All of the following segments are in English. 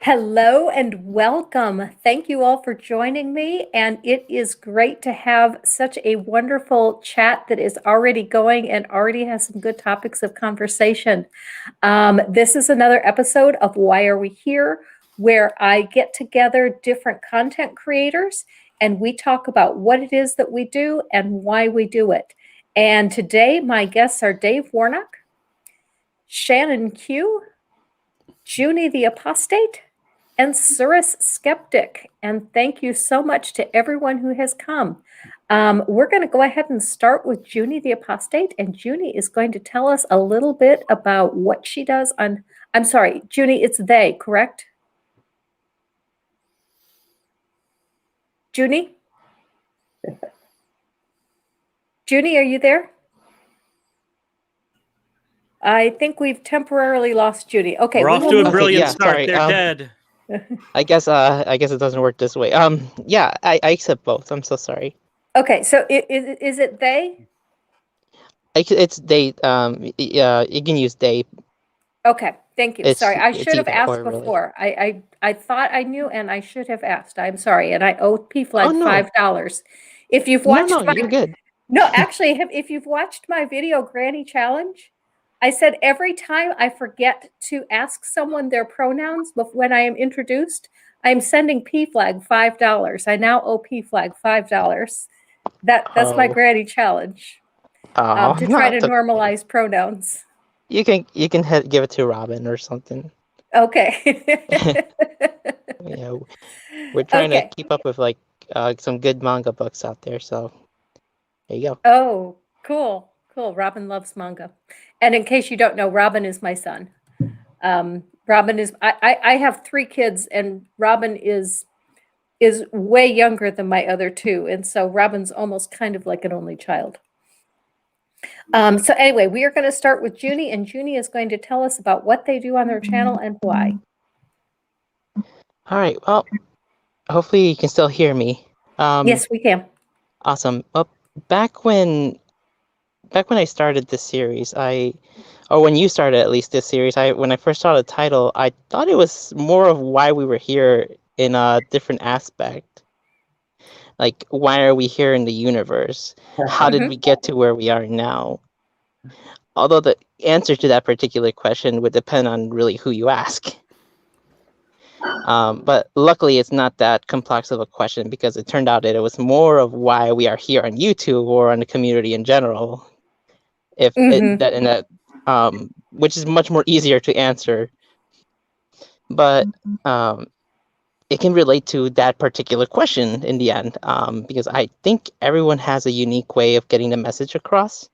Hello and welcome. Thank you all for joining me. And it is great to have such a wonderful chat that is already going and already has some good topics of conversation. This is another episode of Why Are We Here, where I get together different content creators and we talk about what it is that we do and why we do it. And today, my guests are Dave Warnock, Shannon Q, Jyuni the Apostate, and Suris Skeptic. And thank you so much to everyone who has come. We're going to go ahead and start with Jyuni the Apostate, and Jyuni is going to tell us a little bit about what she does on, I'm sorry, Jyuni, it's they, correct? Jyuni? Jyuni, are you there? I think we've temporarily lost Jyuni. Okay, we're off to a brilliant start. Sorry. They're dead. I guess it doesn't work this way. Yeah, I accept both. I'm so sorry. Okay, so is it they? It's they. Yeah, you can use they. Okay, thank you. Sorry, I should have asked really. before. I thought I knew, and I should have asked. I'm sorry, and I owe PFlag $5. If you've watched, you're good. No, actually, if you've watched my video Granny Challenge, I said every time I forget to ask someone their pronouns when I am introduced, I'm sending PFlag $5. I now owe PFlag $5. That's my Granny Challenge to try to normalize pronouns. You can give it to Robin or something. Okay. Yeah, we're trying to keep up with like some good manga books out there. So there you go. Oh, cool. Robin loves manga. And in case you don't know, Robin is my son. Robin is, I have 3 kids, and Robin is way younger than my other 2. And so Robin's almost kind of like an only child. So anyway, we are going to start with Jyuni, and Jyuni is going to tell us about what they do on their channel and why. All right. Well, hopefully you can still hear me. Yes, we can. Awesome. Well, back when I started this series, or when you started at least this series, when I first saw the title, I thought it was more of why we were here in a different aspect. Like, why are we here in the universe? How did we get to where we are now? Although the answer to that particular question would depend on really who you ask. But luckily, it's not that complex of a question, because it turned out that it was more of why we are here on YouTube or on the community in general. Which is much more easier to answer. But it can relate to that particular question in the end, because I think everyone has a unique way of getting the message across.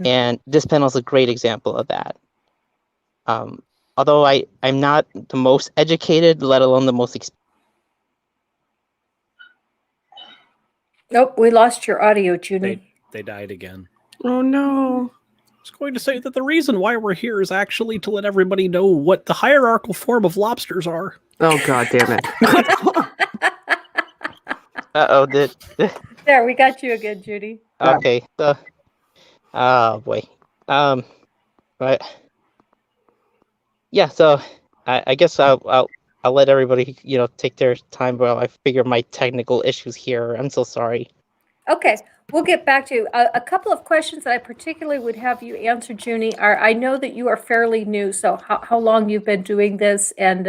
And this panel is a great example of that. Although I'm not the most educated, let alone the most Nope, we lost your audio, Jyuni. They died again. Oh no. I was going to say that the reason why we're here is actually to let everybody know what the hierarchical form of lobsters are. Oh god damn it. Uh-oh, There, we got you again, Jyuni. Okay, so oh boy. Right. Yeah, so I guess I'll let everybody, take their time while I figure my technical issues here. I'm so sorry. Okay, we'll get back to a couple of questions that I particularly would have you answer, Jyuni. I know that you are fairly new, so how long you've been doing this, and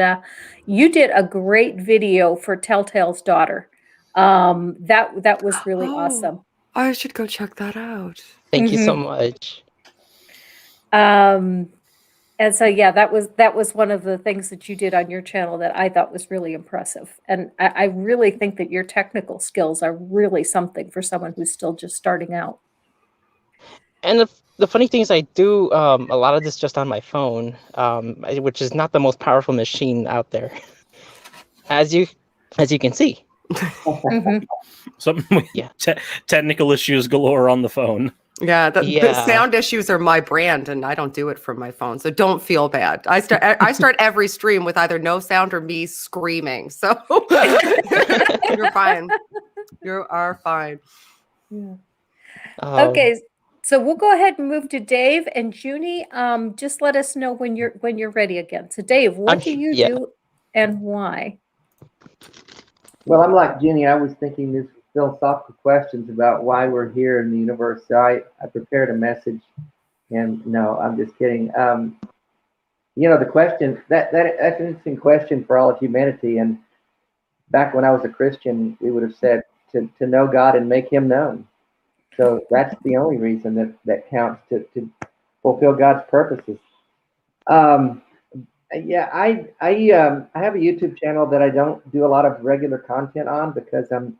you did a great video for Telltale's daughter. That was really awesome. I should go check that out. Thank you so much. And so, yeah, that was one of the things that you did on your channel that I thought was really impressive. And I really think that your technical skills are really something for someone who's still just starting out. And the funny thing is, I do a lot of this just on my phone, which is not the most powerful machine out there, as you can see. Technical issues galore on the phone. Yeah, the sound issues are my brand, and I don't do it from my phone, so don't feel bad. I start every stream with either no sound or me screaming, so you're fine. You are fine. Yeah. Okay, So we'll go ahead and move to Dave and Jyuni. Just let us know when you're ready again. So Dave, what do you do and why? Well, I'm like Jenny. I was thinking these philosophical questions about why we're here in the universe. So I prepared a message, and no, I'm just kidding. The question that's an interesting question for all of humanity. And back when I was a Christian, we would have said to know God and make Him known. So that's the only reason that counts to fulfill God's purposes. Yeah, I have a YouTube channel that I don't do a lot of regular content on because I'm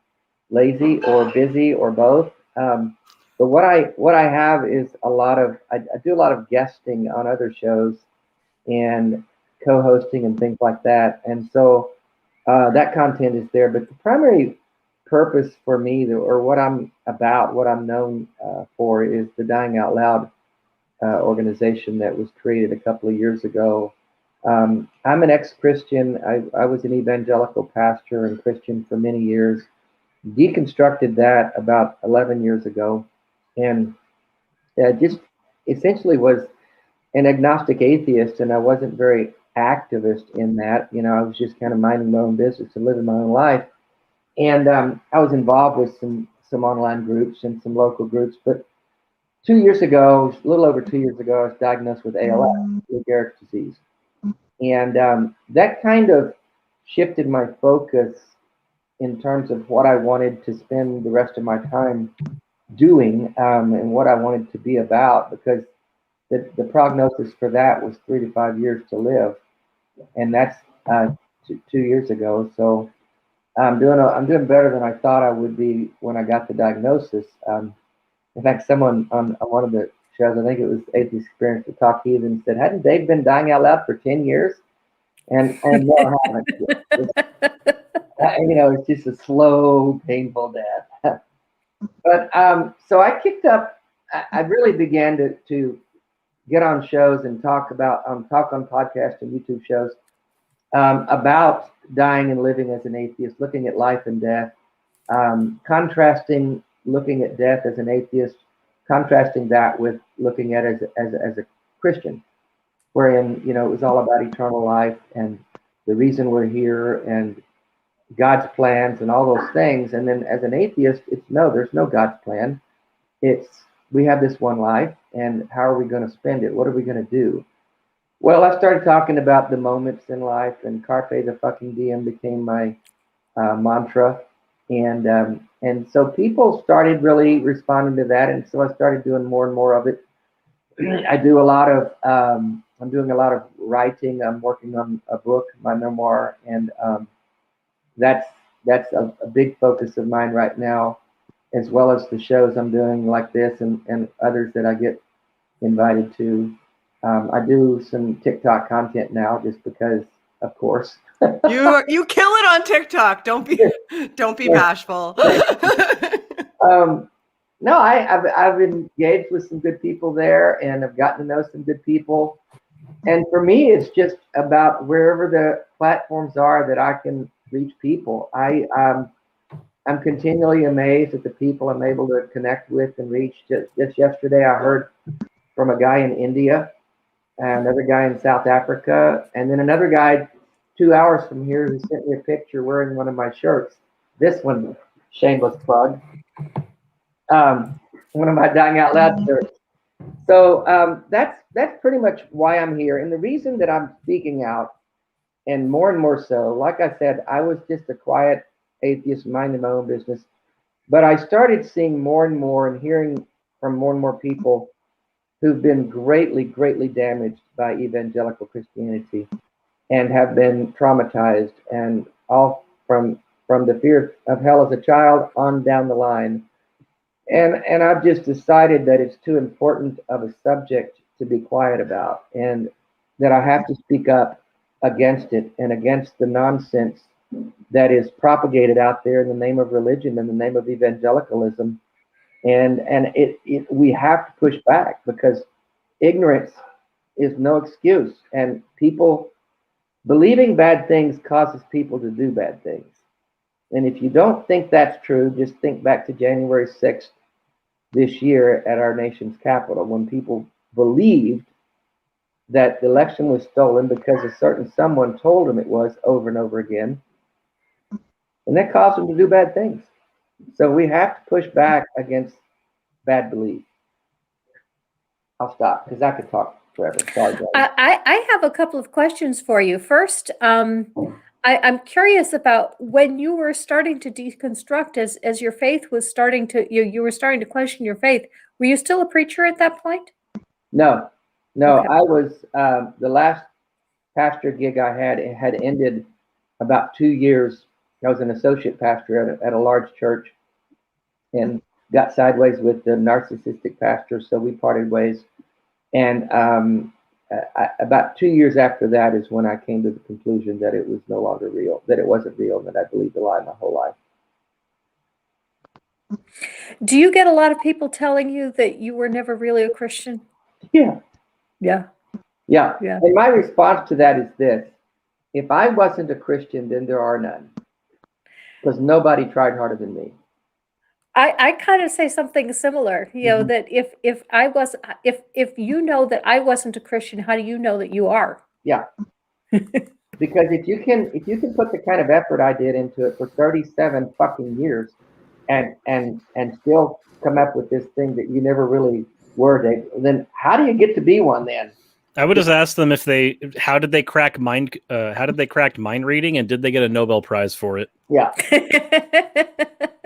lazy or busy or both. But what I have is I do a lot of guesting on other shows and co-hosting and things like that. And so that content is there. But the primary purpose for me, or what I'm about, what I'm known for, is the Dying Out Loud organization that was created a couple of years ago. I'm an ex-Christian. I was an evangelical pastor and Christian for many years. Deconstructed that about 11 years ago, and just essentially was an agnostic atheist, and I wasn't very activist in that. I was just kind of minding my own business and living my own life. And I was involved with some online groups and some local groups. But 2 years ago, a little over 2 years ago, I was diagnosed with ALS, Lou Gehrig's disease. And that kind of shifted my focus in terms of what I wanted to spend the rest of my time doing, and what I wanted to be about, because the prognosis for that was 3 to 5 years to live. And that's 2 years ago. So I'm doing better than I thought I would be when I got the diagnosis. In fact, someone on one of the shows, I think it was Atheist Experience to Talk Heathen, said, "Hadn't Dave been dying out loud for 10 years?" And no, I haven't. It's just a slow, painful death. But so I kicked up. I really began to get on shows and talk on podcasts and YouTube shows about dying and living as an atheist, looking at life and death, contrasting looking at death as an atheist, contrasting that with looking at it as a Christian, wherein it was all about eternal life and the reason we're here and God's plans and all those things. And then as an atheist, there's no God's plan. We have this one life, and how are we going to spend it? What are we going to do? Well, I started talking about the moments in life, and Carpe the fucking diem became my mantra. And so people started really responding to that, and so I started doing more and more of it. I'm doing a lot of writing. I'm working on a book, my memoir, and that's a big focus of mine right now, as well as the shows I'm doing like this and others that I get invited to. I do some TikTok content now just because, of course. You kill it on TikTok. Don't be bashful. No, I've engaged with some good people there, and I've gotten to know some good people. And for me, it's just about wherever the platforms are that I can reach people. I'm continually amazed at the people I'm able to connect with and reach. Just yesterday, I heard from a guy in India, another guy in South Africa, and then another guy 2 hours from here who sent me a picture wearing one of my shirts. This one, shameless plug, one of my Dying Out Loud shirts. So that's pretty much why I'm here. And the reason that I'm speaking out, and more so, like I said, I was just a quiet atheist minding my own business. But I started seeing more and more and hearing from more and more people who've been greatly, greatly damaged by evangelical Christianity and have been traumatized, and all from the fear of hell as a child on down the line. And I've just decided that it's too important of a subject to be quiet about, and that I have to speak up against it and against the nonsense that is propagated out there in the name of religion, in the name of evangelicalism. And we have to push back, because ignorance is no excuse, and people believing bad things causes people to do bad things. And if you don't think that's true, just think back to January 6th this year at our nation's capital when people believed that the election was stolen because a certain someone told them it was over and over again. And that caused them to do bad things. So we have to push back against bad belief. I'll stop because I could talk forever. Sorry, guys. I have a couple of questions for you. First, I'm curious about when you were starting to deconstruct as your faith was starting to, you were starting to question your faith. Were you still a preacher at that point? No, Okay. I was, the last pastor gig I had, it had ended about 2 years. I was an associate pastor at a large church and got sideways with the narcissistic pastor, so we parted ways. And about 2 years after that is when I came to the conclusion that it was no longer real, that it wasn't real, and that I believed a lie my whole life. Do you get a lot of people telling you that you were never really a Christian? Yeah. Yeah. Yeah. Yeah. And my response to that is this: if I wasn't a Christian, then there are none, because nobody tried harder than me. I kind of say something similar, that if you know that I wasn't a Christian, how do you know that you are? Yeah. Because if you can put the kind of effort I did into it for 37 fucking years and still come up with this thing that you never really were, Dave, then how do you get to be one then? I would just ask them how did they crack mind reading, and did they get a Nobel Prize for it? Yeah.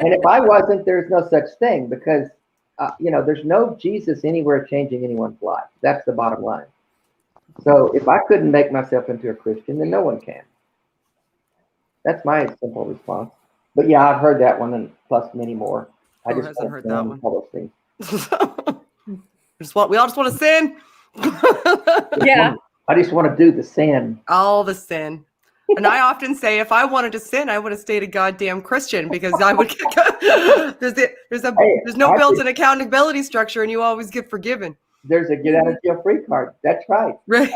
And if I wasn't, there's no such thing, because there's no Jesus anywhere changing anyone's life. That's the bottom line. So if I couldn't make myself into a Christian, then no one can. That's my simple response. But yeah, I've heard that one, and plus many more. I just hasn't heard that one. All those things. We all just want to sin. Yeah. I just want to do the sin. All the sin. And I often say, if I wanted to sin, I would have stayed a goddamn Christian, because I would there's no built-in accountability structure, and you always get forgiven. There's a get out of jail free card. That's right. Right.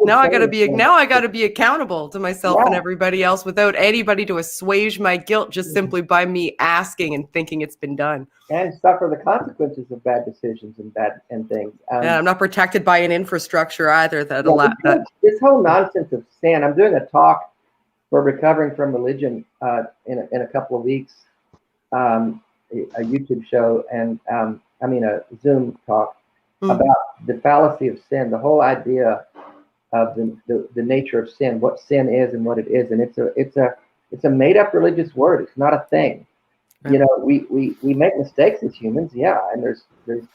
Now I gotta be accountable to myself and everybody else, without anybody to assuage my guilt, just simply by me asking and thinking it's been done. And suffer the consequences of bad decisions and things. And I'm not protected by an infrastructure either this whole nonsense of sin. I'm doing a talk for recovering from religion in a couple of weeks, a YouTube show, and a Zoom talk about the fallacy of sin, the whole idea of the nature of sin, what sin is and what it is, and it's a made up religious word. It's not a thing. We make mistakes as humans, and there's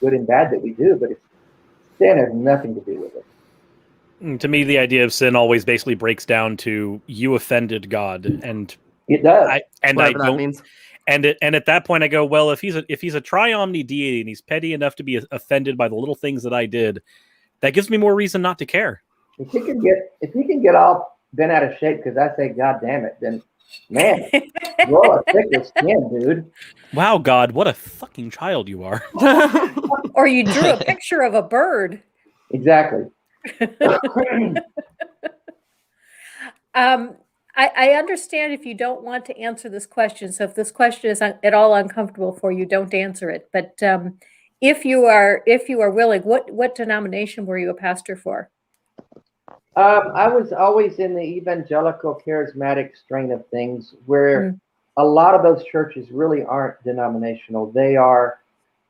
good and bad that we do, but sin has nothing to do with it. To me, the idea of sin always basically breaks down to you offended God, and it does. That means. And at that point, I go, well, if he's a tri-omni deity and he's petty enough to be offended by the little things that I did, that gives me more reason not to care. If he can get all bent out of shape because I say, God damn it, then man, roll a thicker skin, dude. Wow, God, what a fucking child you are. Or you drew a picture of a bird. Exactly. I understand if you don't want to answer this question. So if this question is at all uncomfortable for you, don't answer it. But if you are willing, what denomination were you a pastor for? I was always in the evangelical charismatic strain of things, where a lot of those churches really aren't denominational. They are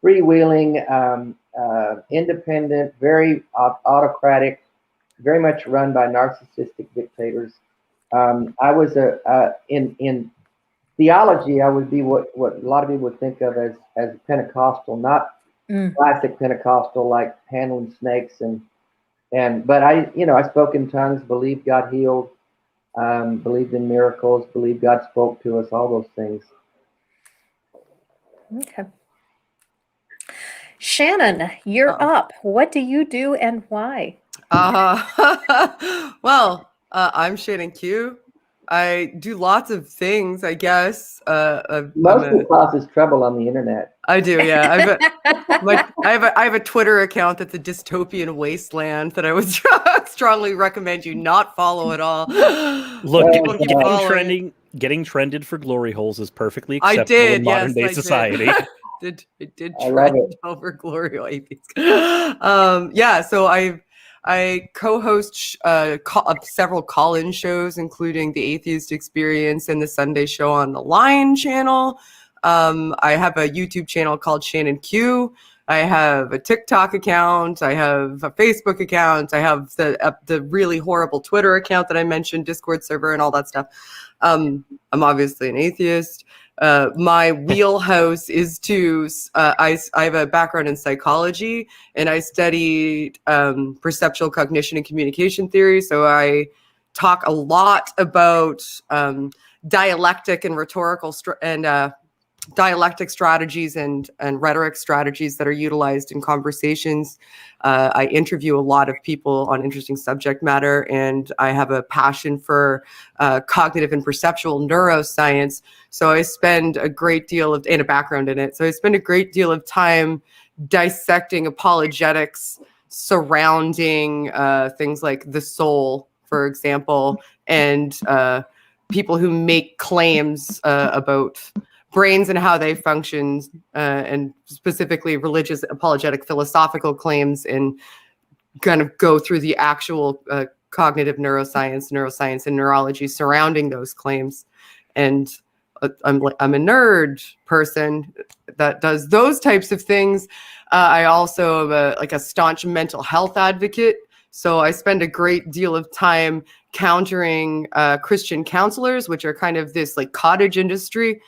freewheeling, independent, very autocratic, very much run by narcissistic dictators. I was in theology, I would be what a lot of people would think of as Pentecostal, not classic Pentecostal, like handling snakes but I spoke in tongues, believed God healed, believed in miracles, believed God spoke to us, all those things. Okay. Shannon, you're up. What do you do and why? Well, I'm Shannon Q. I do lots of things, I guess. Mostly causes trouble on the internet. I do, yeah. I have a Twitter account that's a dystopian wasteland that I would strongly recommend you not follow at all. Look, getting trended for glory holes is perfectly acceptable in modern day society. I did I love trend it. over Glorio atheists. Yeah, so I co-host several call-in shows, including the Atheist Experience and the Sunday Show on the Line channel. I have a YouTube channel called Shannon Q. I have a TikTok account. I have a Facebook account. I have the really horrible Twitter account that I mentioned, Discord server, and all that stuff. I'm obviously an atheist. My wheelhouse is to I have a background in psychology, and I studied perceptual cognition and communication theory. So I talk a lot about dialectic and rhetorical dialectic strategies and rhetoric strategies that are utilized in conversations. I interview a lot of people on interesting subject matter, and I have a passion for cognitive and perceptual neuroscience. So I spend a great deal and a background in it. So I spend a great deal of time dissecting apologetics surrounding things like the soul, for example, and people who make claims about brains and how they function, and specifically religious, apologetic, philosophical claims, and kind of go through the actual cognitive neuroscience, and neurology surrounding those claims. And I'm a nerd person that does those types of things. I also am a staunch mental health advocate. So I spend a great deal of time countering Christian counselors, which are kind of this like cottage industry,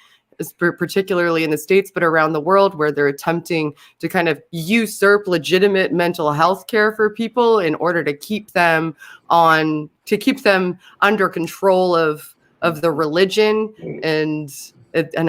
particularly in the States, but around the world, where they're attempting to kind of usurp legitimate mental health care for people in order to keep them under control of the religion, and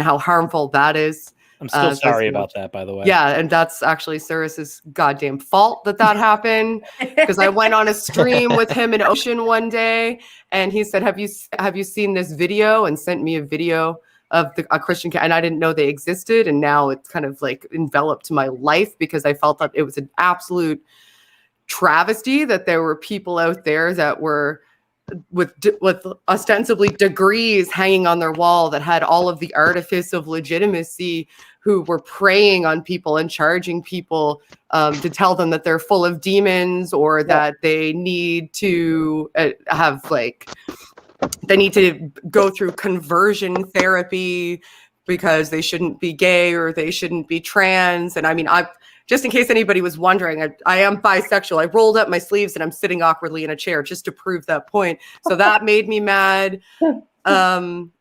how harmful that is. I'm still sorry about that, by the way. Yeah, and that's actually Suris's goddamn fault that happened, because I went on a stream with him in Ocean one day, and he said, "Have you seen this video?" and sent me a video of a Christian, and I didn't know they existed, and now it's kind of like enveloped my life, because I felt that it was an absolute travesty that there were people out there that were with ostensibly degrees hanging on their wall that had all of the artifice of legitimacy, who were preying on people and charging people to tell them that they're full of demons, or that they need to they need to go through conversion therapy because they shouldn't be gay or they shouldn't be trans. And I mean, just in case anybody was wondering, I am bisexual. I rolled up my sleeves and I'm sitting awkwardly in a chair just to prove that point. So that made me mad. And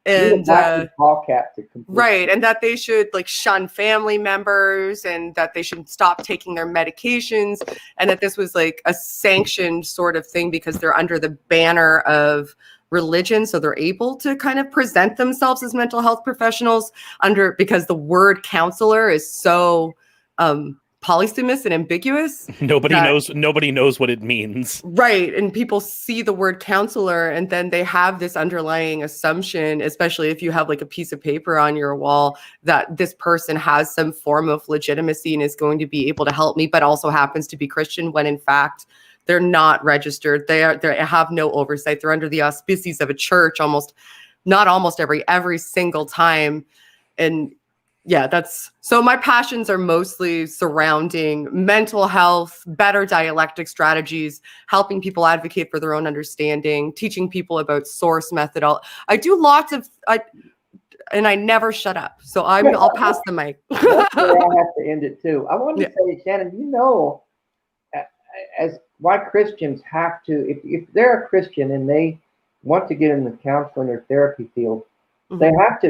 right, and that they should shun family members, and that they should stop taking their medications, and that this was like a sanctioned sort of thing because they're under the banner of religion, so they're able to kind of present themselves as mental health professionals because the word counselor is so polysemous and ambiguous. Nobody knows what it means. Right. And people see the word counselor, and then they have this underlying assumption, especially if you have a piece of paper on your wall, that this person has some form of legitimacy and is going to be able to help me, but also happens to be Christian, when in fact they're not registered. They have no oversight. They're under the auspices of a church every single time. And yeah, so my passions are mostly surrounding mental health, better dialectic strategies, helping people advocate for their own understanding, teaching people about source methodology. I do lots of, and I never shut up. So I'll pass the mic. That's where I have to end it too. I wanted to say, Shannon, as why Christians have to, if they're a Christian and they want to get in the counseling or therapy field, they have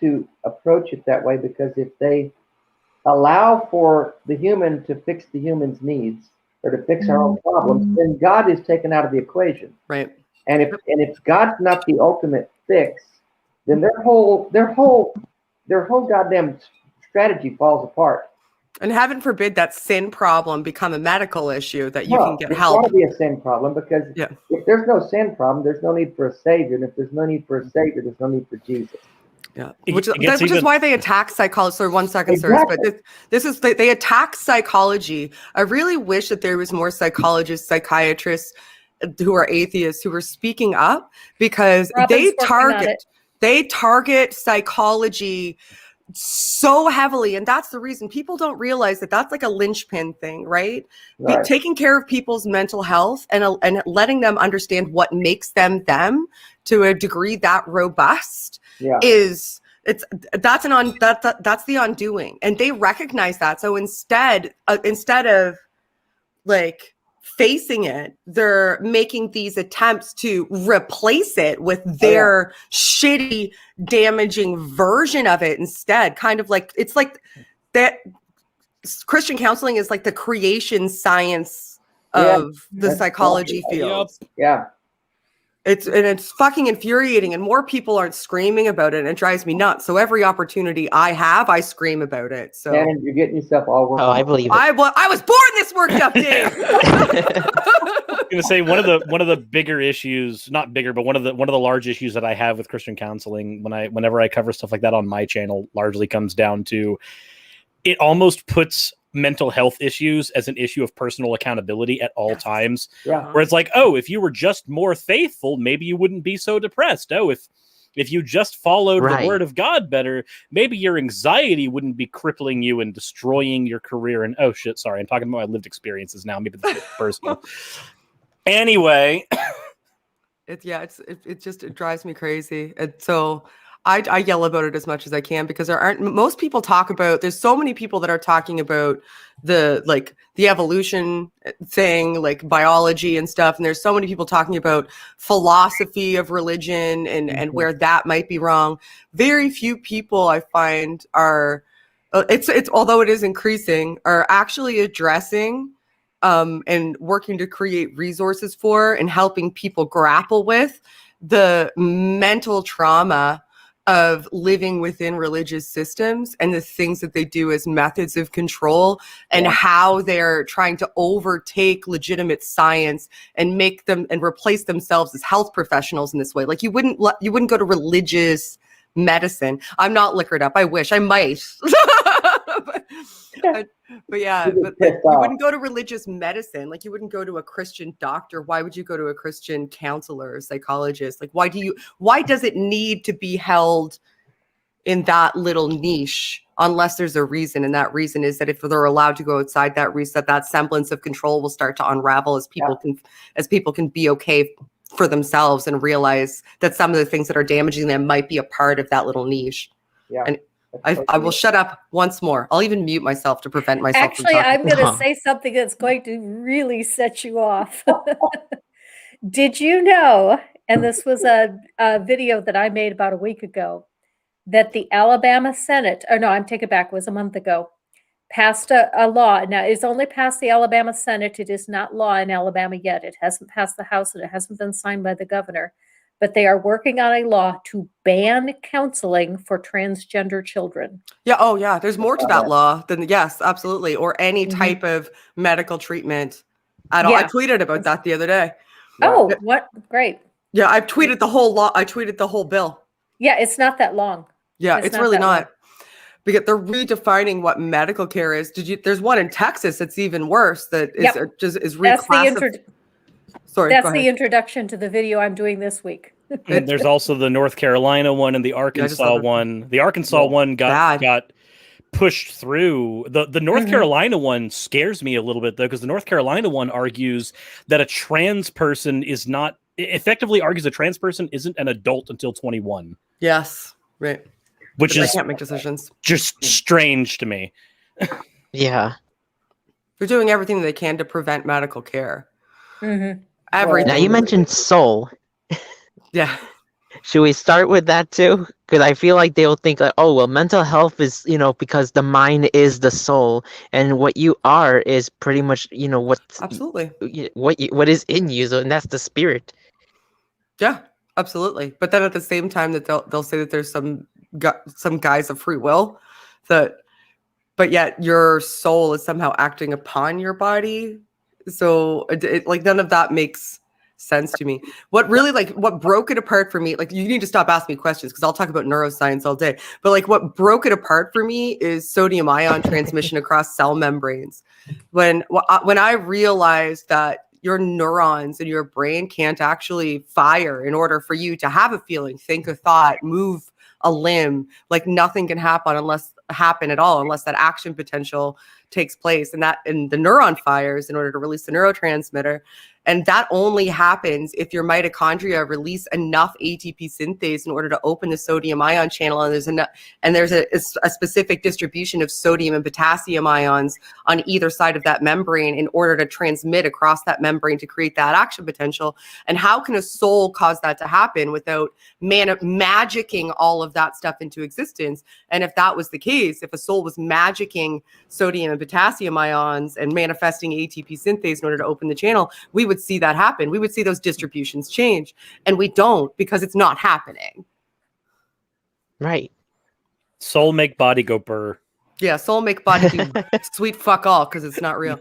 to approach it that way, because if they allow for the human to fix the human's needs, or to fix our own problems, then God is taken out of the equation. Right. And if God's not the ultimate fix, then their whole goddamn strategy falls apart. And heaven forbid that sin problem become a medical issue that you can get help. It's got to be a sin problem, because if there's no sin problem, there's no need for a savior. And if there's no need for a savior, there's no need for Jesus. Yeah, which is why they attack psychology. So 1 second, exactly. Sir, but they attack psychology. I really wish that there was more psychologists, psychiatrists who are atheists who are speaking up, because they target psychology so heavily, and that's the reason people don't realize that that's like a linchpin thing, right? Right. Taking care of people's mental health and letting them understand what makes them to a degree that robust Yeah. that's the undoing, and they recognize that. So instead of like facing it, they're making these attempts to replace it with their shitty, damaging version of it instead. Kind of like, it's like that Christian counseling is like the creation science of the psychology field. Yeah. It's fucking infuriating, and more people aren't screaming about it, and it drives me nuts. So every opportunity I have, I scream about it. So Shannon, you're getting yourself all worked Oh, I up. believe it. I was born this worked up, Dave. I'm gonna say one of the bigger issues, not bigger, but one of the large issues that I have with Christian counseling whenever I cover stuff like that on my channel largely comes down to it almost puts mental health issues as an issue of personal accountability at all times. Yeah. Where it's like, oh, if you were just more faithful, maybe you wouldn't be so depressed. Oh, if you just followed the word of God better, maybe your anxiety wouldn't be crippling you and destroying your career. And oh shit, sorry, I'm talking about my lived experiences now. Maybe that's personal. Anyway, it just drives me crazy. And so I yell about it as much as I can, because most people talk about, there's so many people that are talking about the evolution thing, like biology and stuff. And there's so many people talking about philosophy of religion and where that might be wrong. Very few people I find are, it's although it is increasing, are actually addressing and working to create resources for and helping people grapple with the mental trauma of living within religious systems and the things that they do as methods of control, and how they're trying to overtake legitimate science and make them and replace themselves as health professionals in this way. Like you wouldn't go to religious medicine. I'm not liquored up. I wish I might. but yeah, but like, you wouldn't go to religious medicine. Like you wouldn't go to a Christian doctor. Why would you go to a Christian counselor or psychologist? Like why does it need to be held in that little niche unless there's a reason? And that reason is that if they're allowed to go outside that reset, that semblance of control will start to unravel as people can be okay for themselves and realize that some of the things that are damaging them might be a part of that little niche. Yeah. And I will shut up once more. I'll even mute myself to prevent myself Actually, from talking. I'm going to say something that's going to really set you off. Did you know, and this was a video that I made about a week ago, that the Alabama Senate, or no, I'm taking it back, it was a month ago, passed a law. Now, it's only passed the Alabama Senate. It is not law in Alabama yet. It hasn't passed the House, and it hasn't been signed by the governor. But they are working on a law to ban counseling for transgender children. Yeah. Oh, yeah. There's more to that law than, yes, absolutely. Or any type of medical treatment at all. I tweeted about that the other day. Oh, what? Great. Yeah. I've tweeted the whole law. I tweeted the whole bill. Yeah. It's not that long. Yeah. It's really not. Because they're redefining what medical care is. There's one in Texas that's even worse. That is reclassified. Sorry, that's the introduction to the video I'm doing this week. And there's also the North Carolina one and the Arkansas one. The Arkansas one got pushed through. The North Carolina one scares me a little bit, though, because the North Carolina one argues that a trans person effectively argues a trans person isn't an adult until 21. Yes, right. Which is, they can't make decisions. Just strange to me. Yeah. They're doing everything they can to prevent medical care. Mm-hmm. Everything. Now you mentioned soul. Yeah. Should we start with that too? Because I feel like they'll think like, oh, well, mental health is, because the mind is the soul, and what you are is pretty much, what absolutely what is in you, and that's the spirit. Yeah, absolutely. But then at the same time, that they'll say that there's some guys of free will, but yet your soul is somehow acting upon your body. So like none of that makes sense to me. What broke it apart for me, like you need to stop asking me questions because I'll talk about neuroscience all day. But like what broke it apart for me is sodium ion transmission across cell membranes. When I realized that your neurons in your brain can't actually fire in order for you to have a feeling, think a thought, move a limb, like nothing can happen at all unless that action potential takes place, and the neuron fires in order to release the neurotransmitter. And that only happens if your mitochondria release enough ATP synthase in order to open the sodium ion channel. And there's a specific distribution of sodium and potassium ions on either side of that membrane in order to transmit across that membrane to create that action potential. And how can a soul cause that to happen without magicking all of that stuff into existence? And if that was the case, if a soul was magicking sodium and potassium ions and manifesting ATP synthase in order to open the channel, we would see that happen. We would see those distributions change, and we don't, because it's not happening. Right. Soul make body go burr. Yeah, soul make body do sweet fuck all, because it's not real.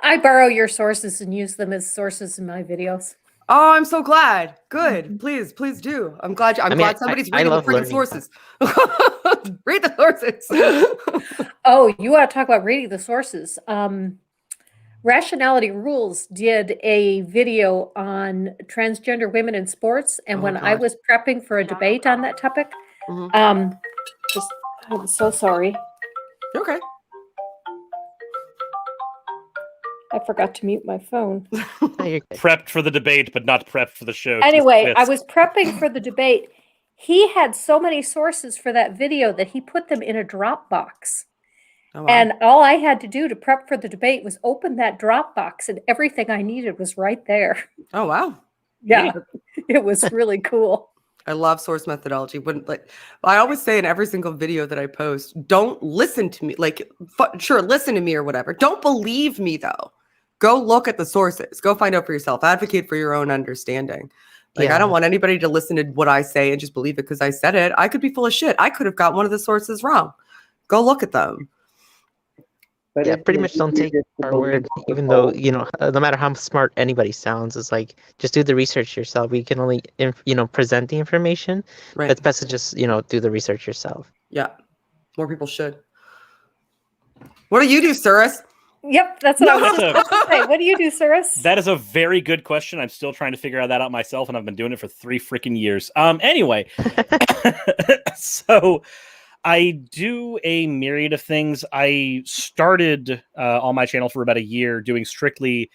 I borrow your sources and use them as sources in my videos. Oh, I'm so glad. Good. Please do. I'm glad somebody's reading the freaking sources. Read the sources. Oh, you want to talk about reading the sources? Rationality Rules did a video on transgender women in sports, and when I was prepping for a debate on that topic, I'm so sorry. Okay. I forgot to mute my phone. Prepped for the debate, but not prepped for the show. Anyway, I was prepping for the debate. He had so many sources for that video that he put them in a Dropbox. Oh, wow. And all I had to do to prep for the debate was open that Dropbox, and everything I needed was right there. Oh, wow. Yeah, it was really cool. I love source methodology. I always say in every single video that I post, don't listen to me. Sure, listen to me or whatever. Don't believe me, though. Go look at the sources. Go find out for yourself. Advocate for your own understanding. I don't want anybody to listen to what I say and just believe it because I said it. I could be full of shit. I could have got one of the sources wrong. Go look at them. But pretty much don't take our word, even though, no matter how smart anybody sounds, it's like, just do the research yourself. We can only, present the information. Right. It's best to just, do the research yourself. Yeah. More people should. What do you do, Suris? Yep, that's what I was supposed to say. What do you do, Suris? That is a very good question. I'm still trying to figure that out myself, and I've been doing it for 3 freaking years. Anyway, so I do a myriad of things. I started on my channel for about a year doing strictly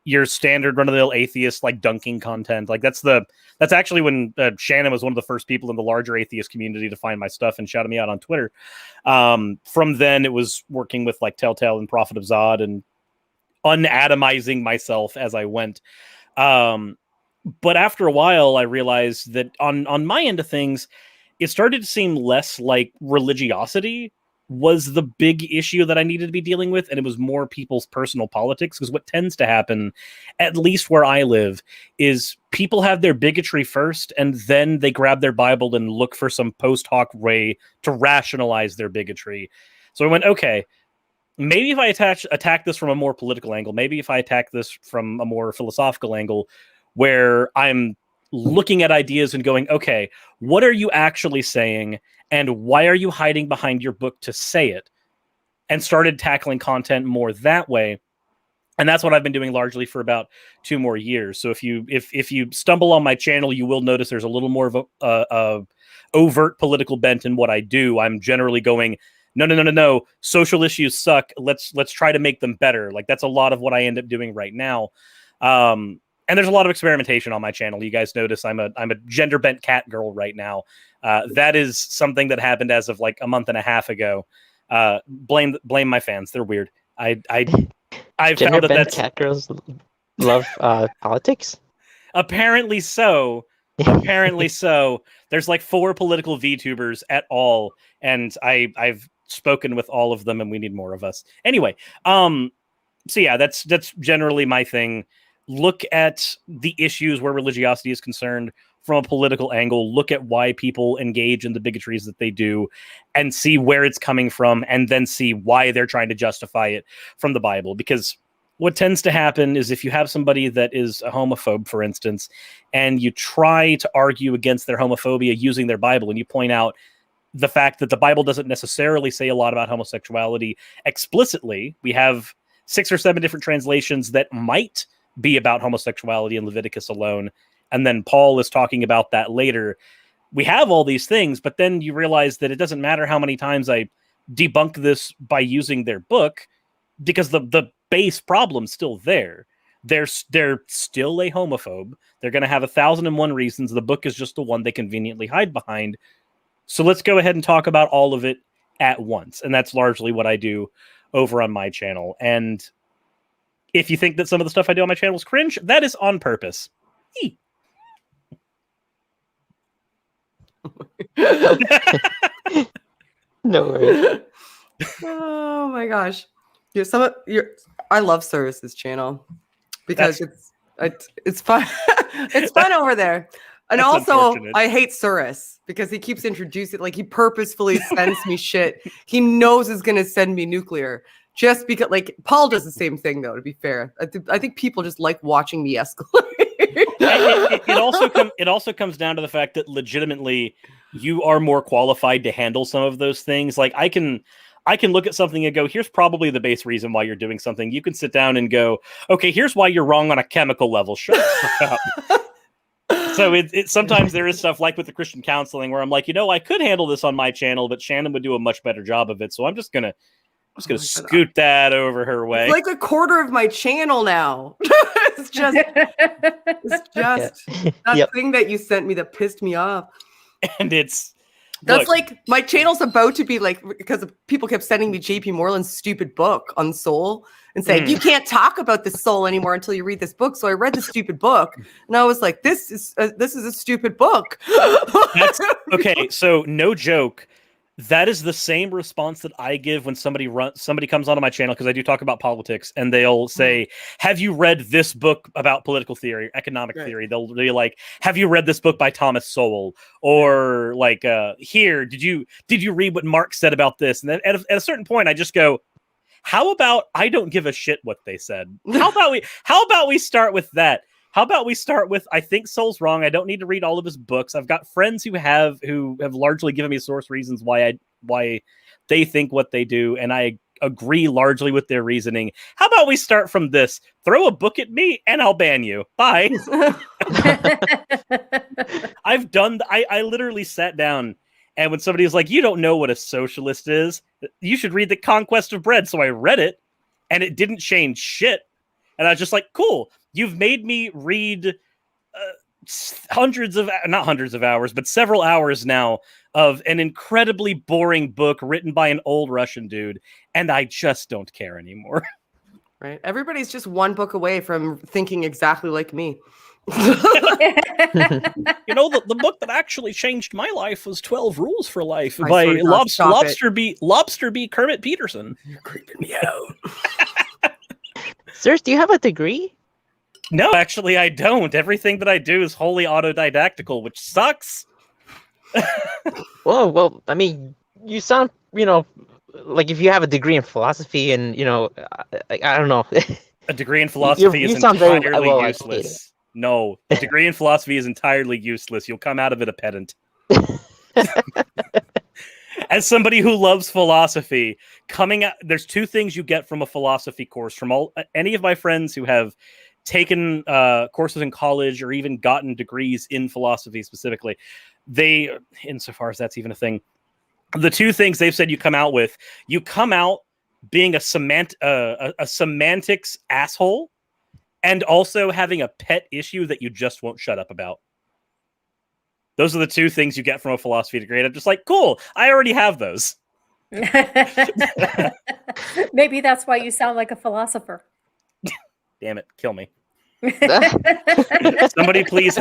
your standard run-of-the-mill atheist, dunking content. That's actually when Shannon was one of the first people in the larger atheist community to find my stuff and shouted me out on Twitter. From then, it was working with Telltale and Prophet of Zod and unatomizing myself as I went. But after a while, I realized that on my end of things, it started to seem less like religiosity was the big issue that I needed to be dealing with, and it was more people's personal politics. Because what tends to happen, at least where I live, is people have their bigotry first, and then they grab their Bible and look for some post hoc way to rationalize their bigotry. So I went, okay, maybe if I attack this from a more political angle, maybe if I attack this from a more philosophical angle, where I'm looking at ideas and going, okay, what are you actually saying? And why are you hiding behind your book to say it? And started tackling content more that way. And that's what I've been doing largely for about 2 more years. So if you stumble on my channel, you will notice there's a little more of a overt political bent in what I do. I'm generally going, no. Social issues suck. Let's try to make them better. That's a lot of what I end up doing right now. And there's a lot of experimentation on my channel. You guys notice I'm a gender bent cat girl right now. That is something that happened as of a month and a half ago. Blame my fans. They're weird. I found that cat girls love politics. Apparently so. Apparently so. There's 4 political VTubers at all, and I've spoken with all of them, and we need more of us. Anyway, so yeah, that's generally my thing. Look at the issues where religiosity is concerned from a political angle. Look at why people engage in the bigotries that they do and see where it's coming from, and then see why they're trying to justify it from the Bible. Because what tends to happen is if you have somebody that is a homophobe, for instance, and you try to argue against their homophobia using their Bible, and you point out the fact that the Bible doesn't necessarily say a lot about homosexuality explicitly. We have 6 or 7 different translations that might be about homosexuality in Leviticus alone, and then Paul is talking about that later. we have all these things, but then you realize that it doesn't matter how many times I debunk this by using their book, because the base problem's still there. They're still a homophobe. They're going to have 1,001 reasons. The book is just the one they conveniently hide behind. So let's go ahead and talk about all of it at once. And that's largely what I do over on my channel. And if you think that some of the stuff I do on my channel is cringe, that is on purpose. No worries. Oh my gosh. I love Suris's channel because it's fun. It's fun over there. And That's also, I hate Suris because he keeps introducing, like, he purposefully sends me shit. He knows is going to send me nuclear just because, like, Paul does the same thing, though, to be fair. I think people just like watching me escalate. It also comes down to the fact that legitimately you are more qualified to handle some of those things. Like, I can look at something and go, here's probably the base reason why you're doing something. You can sit down and go, okay, here's why you're wrong on a chemical level. Shut the fuck up. So it sometimes there is stuff like with the Christian counseling where I'm like, I could handle this on my channel, but Shannon would do a much better job of it. So I'm just gonna scoot that over her way. It's like a quarter of my channel now. It's just that thing that you sent me that pissed me off. And that's like my channel's about to be like, because people kept sending me JP Moreland's stupid book on soul and saying, you can't talk about the soul anymore until you read this book. So I read the stupid book and I was like, this is a stupid book. Okay. So no joke. That is the same response that I give when somebody comes onto my channel, because I do talk about politics, and they'll say, have you read this book about political theory, economic theory? They'll be like, have you read this book by Thomas Sowell? Or like, here, did you read what Marx said about this? And then at a certain point, I just go, how about I don't give a shit what they said? How about we start with that? How about we start with, I think Soul's wrong. I don't need to read all of his books. I've got friends who have largely given me source reasons why they think what they do, and I agree largely with their reasoning. How about we start from this? Throw a book at me, and I'll ban you. Bye. I literally sat down, and when somebody was like, you don't know what a socialist is, you should read The Conquest of Bread. So I read it, and it didn't change shit. And I was just like, cool. You've made me read not hundreds of hours, but several hours now of an incredibly boring book written by an old Russian dude, and I just don't care anymore. Right. Everybody's just one book away from thinking exactly like me. The book that actually changed my life was 12 Rules for Life by Lobster B. Kermit Peterson. You're creeping me out. Sirs, do you have a degree? No, actually, I don't. Everything that I do is wholly autodidactical, which sucks. Well, I mean, you sound, like if you have a degree in philosophy and, I don't know. A degree in philosophy is entirely useless. No, a degree in philosophy is entirely useless. You'll come out of it a pedant. As somebody who loves philosophy, there's two things you get from a philosophy course. From any of my friends who have taken courses in college or even gotten degrees in philosophy specifically, insofar as that's even a thing, the two things they've said you come out being a semantics asshole, and also having a pet issue that you just won't shut up about. Those are the two things you get from a philosophy degree. And I'm just like, cool, I already have those. Maybe that's why you sound like a philosopher. Damn it, kill me. Somebody please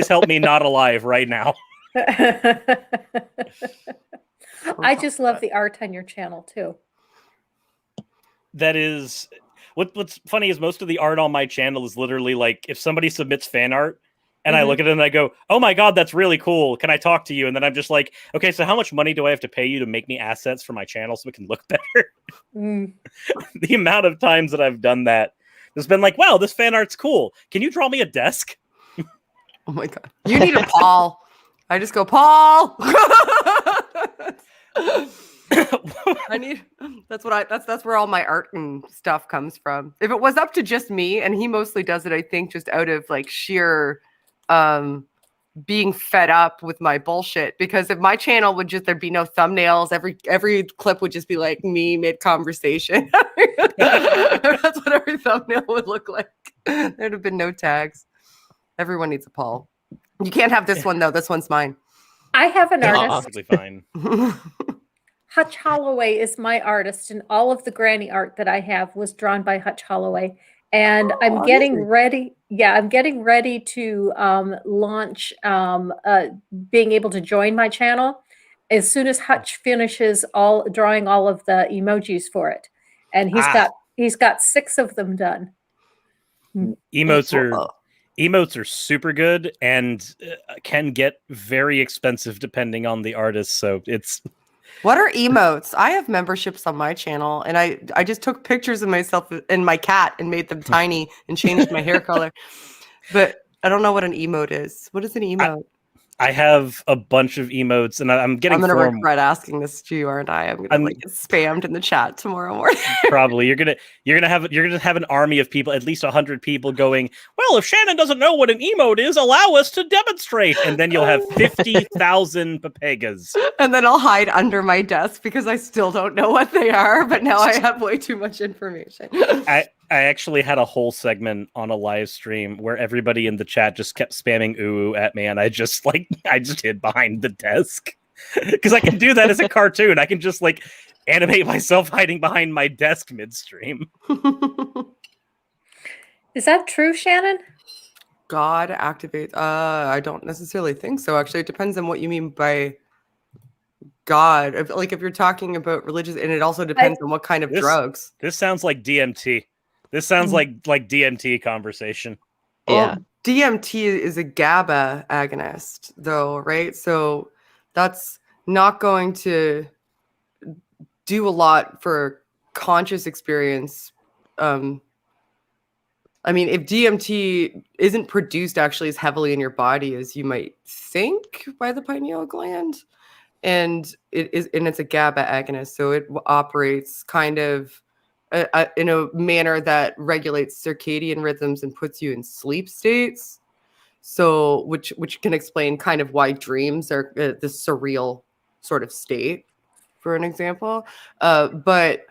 help me not alive right now. I just love the art on your channel too. That is what's funny is most of the art on my channel is literally like if somebody submits fan art and I look at it and I go, oh my God, that's really cool. Can I talk to you? And then I'm just like, okay, so how much money do I have to pay you to make me assets for my channel so it can look better? The amount of times that I've done that, there's been like, wow, this fan art's cool. Can you draw me a desk? Oh my God. You need a Paul. I just go, Paul. That's where all my art and stuff comes from. If it was up to just me, and he mostly does it, I think, just out of like sheer being fed up with my bullshit, because if my channel would just, there'd be no thumbnails, every clip would just be like me mid conversation. That's what every thumbnail would look like. There'd have been no tags. Everyone needs a Paul. You can't have this one though. This one's mine. I have an That's artist. perfectly fine. Hutch Holloway is my artist, and all of the granny art that I have was drawn by Hutch Holloway. And I'm getting ready. Yeah, I'm getting ready to launch being able to join my channel as soon as Hutch finishes drawing all of the emojis for it. And he's got 6 of them done. Emotes are super good and can get very expensive depending on the artist. So it's... What are emotes? I have memberships on my channel, and I just took pictures of myself and my cat and made them tiny and changed my hair color. But I don't know what an emote is. What is an emote? I have a bunch of emotes, and I'm getting. I'm gonna regret asking this to you, aren't I? I'm gonna get spammed in the chat tomorrow morning. Probably. You're gonna have an army of people, at least 100 people, going, well, if Shannon doesn't know what an emote is, allow us to demonstrate, and then you'll have 50,000 papegas. And then I'll hide under my desk because I still don't know what they are. But now I have way too much information. I actually had a whole segment on a live stream where everybody in the chat just kept spamming ooh at me, and I just hid behind the desk because I can do that as a cartoon. I can just animate myself hiding behind my desk midstream. Is that true, Shannon? God activates. I don't necessarily think so. Actually, it depends on what you mean by God. If you're talking about religious, and it also depends on what kind of drugs. This sounds like DMT. This sounds like DMT conversation. Yeah. Well, DMT is a GABA agonist, though, right? So that's not going to do a lot for conscious experience. I mean, if DMT isn't produced actually as heavily in your body as you might think by the pineal gland, and it's a GABA agonist, so it operates kind of in a manner that regulates circadian rhythms and puts you in sleep states. So, which can explain kind of why dreams are this surreal sort of state, for an example. But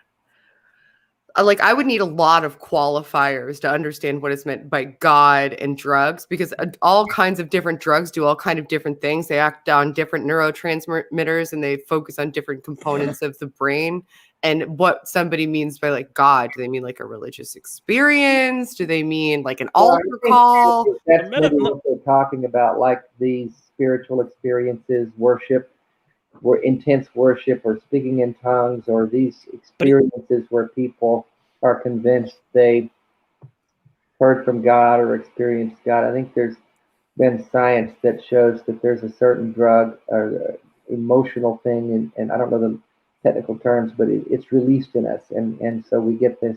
I would need a lot of qualifiers to understand what is meant by God and drugs, because all kinds of different drugs do all kind of different things. They act on different neurotransmitters, and they focus on different components of the brain. And what somebody means by God, do they mean a religious experience? Do they mean an altar call? That's maybe what they're talking about, these spiritual experiences, worship, intense worship, or speaking in tongues, or these experiences where people are convinced they heard from God or experienced God. I think there's been science that shows that there's a certain drug or emotional thing, and I don't know the technical terms, but it's released in us, and so we get this.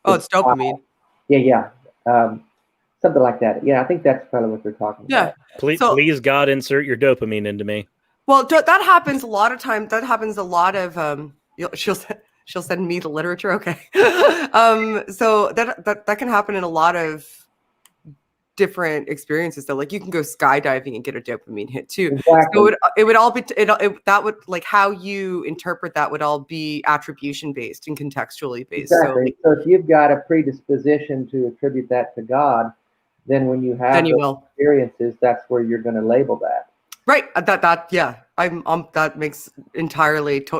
It's dopamine. Yeah. Something like that. Yeah, I think that's probably what they're talking about. Please, God, insert your dopamine into me. Well, that happens a lot of times. That happens a lot of. She'll send me the literature. Okay. So that can happen in a lot of different experiences, though. You can go skydiving and get a dopamine hit too. Exactly. So it would all be that would how you interpret that would all be attribution based and contextually based. Exactly. So if you've got a predisposition to attribute that to God, then when you have those experiences, that's where you're going to label that. Right. That makes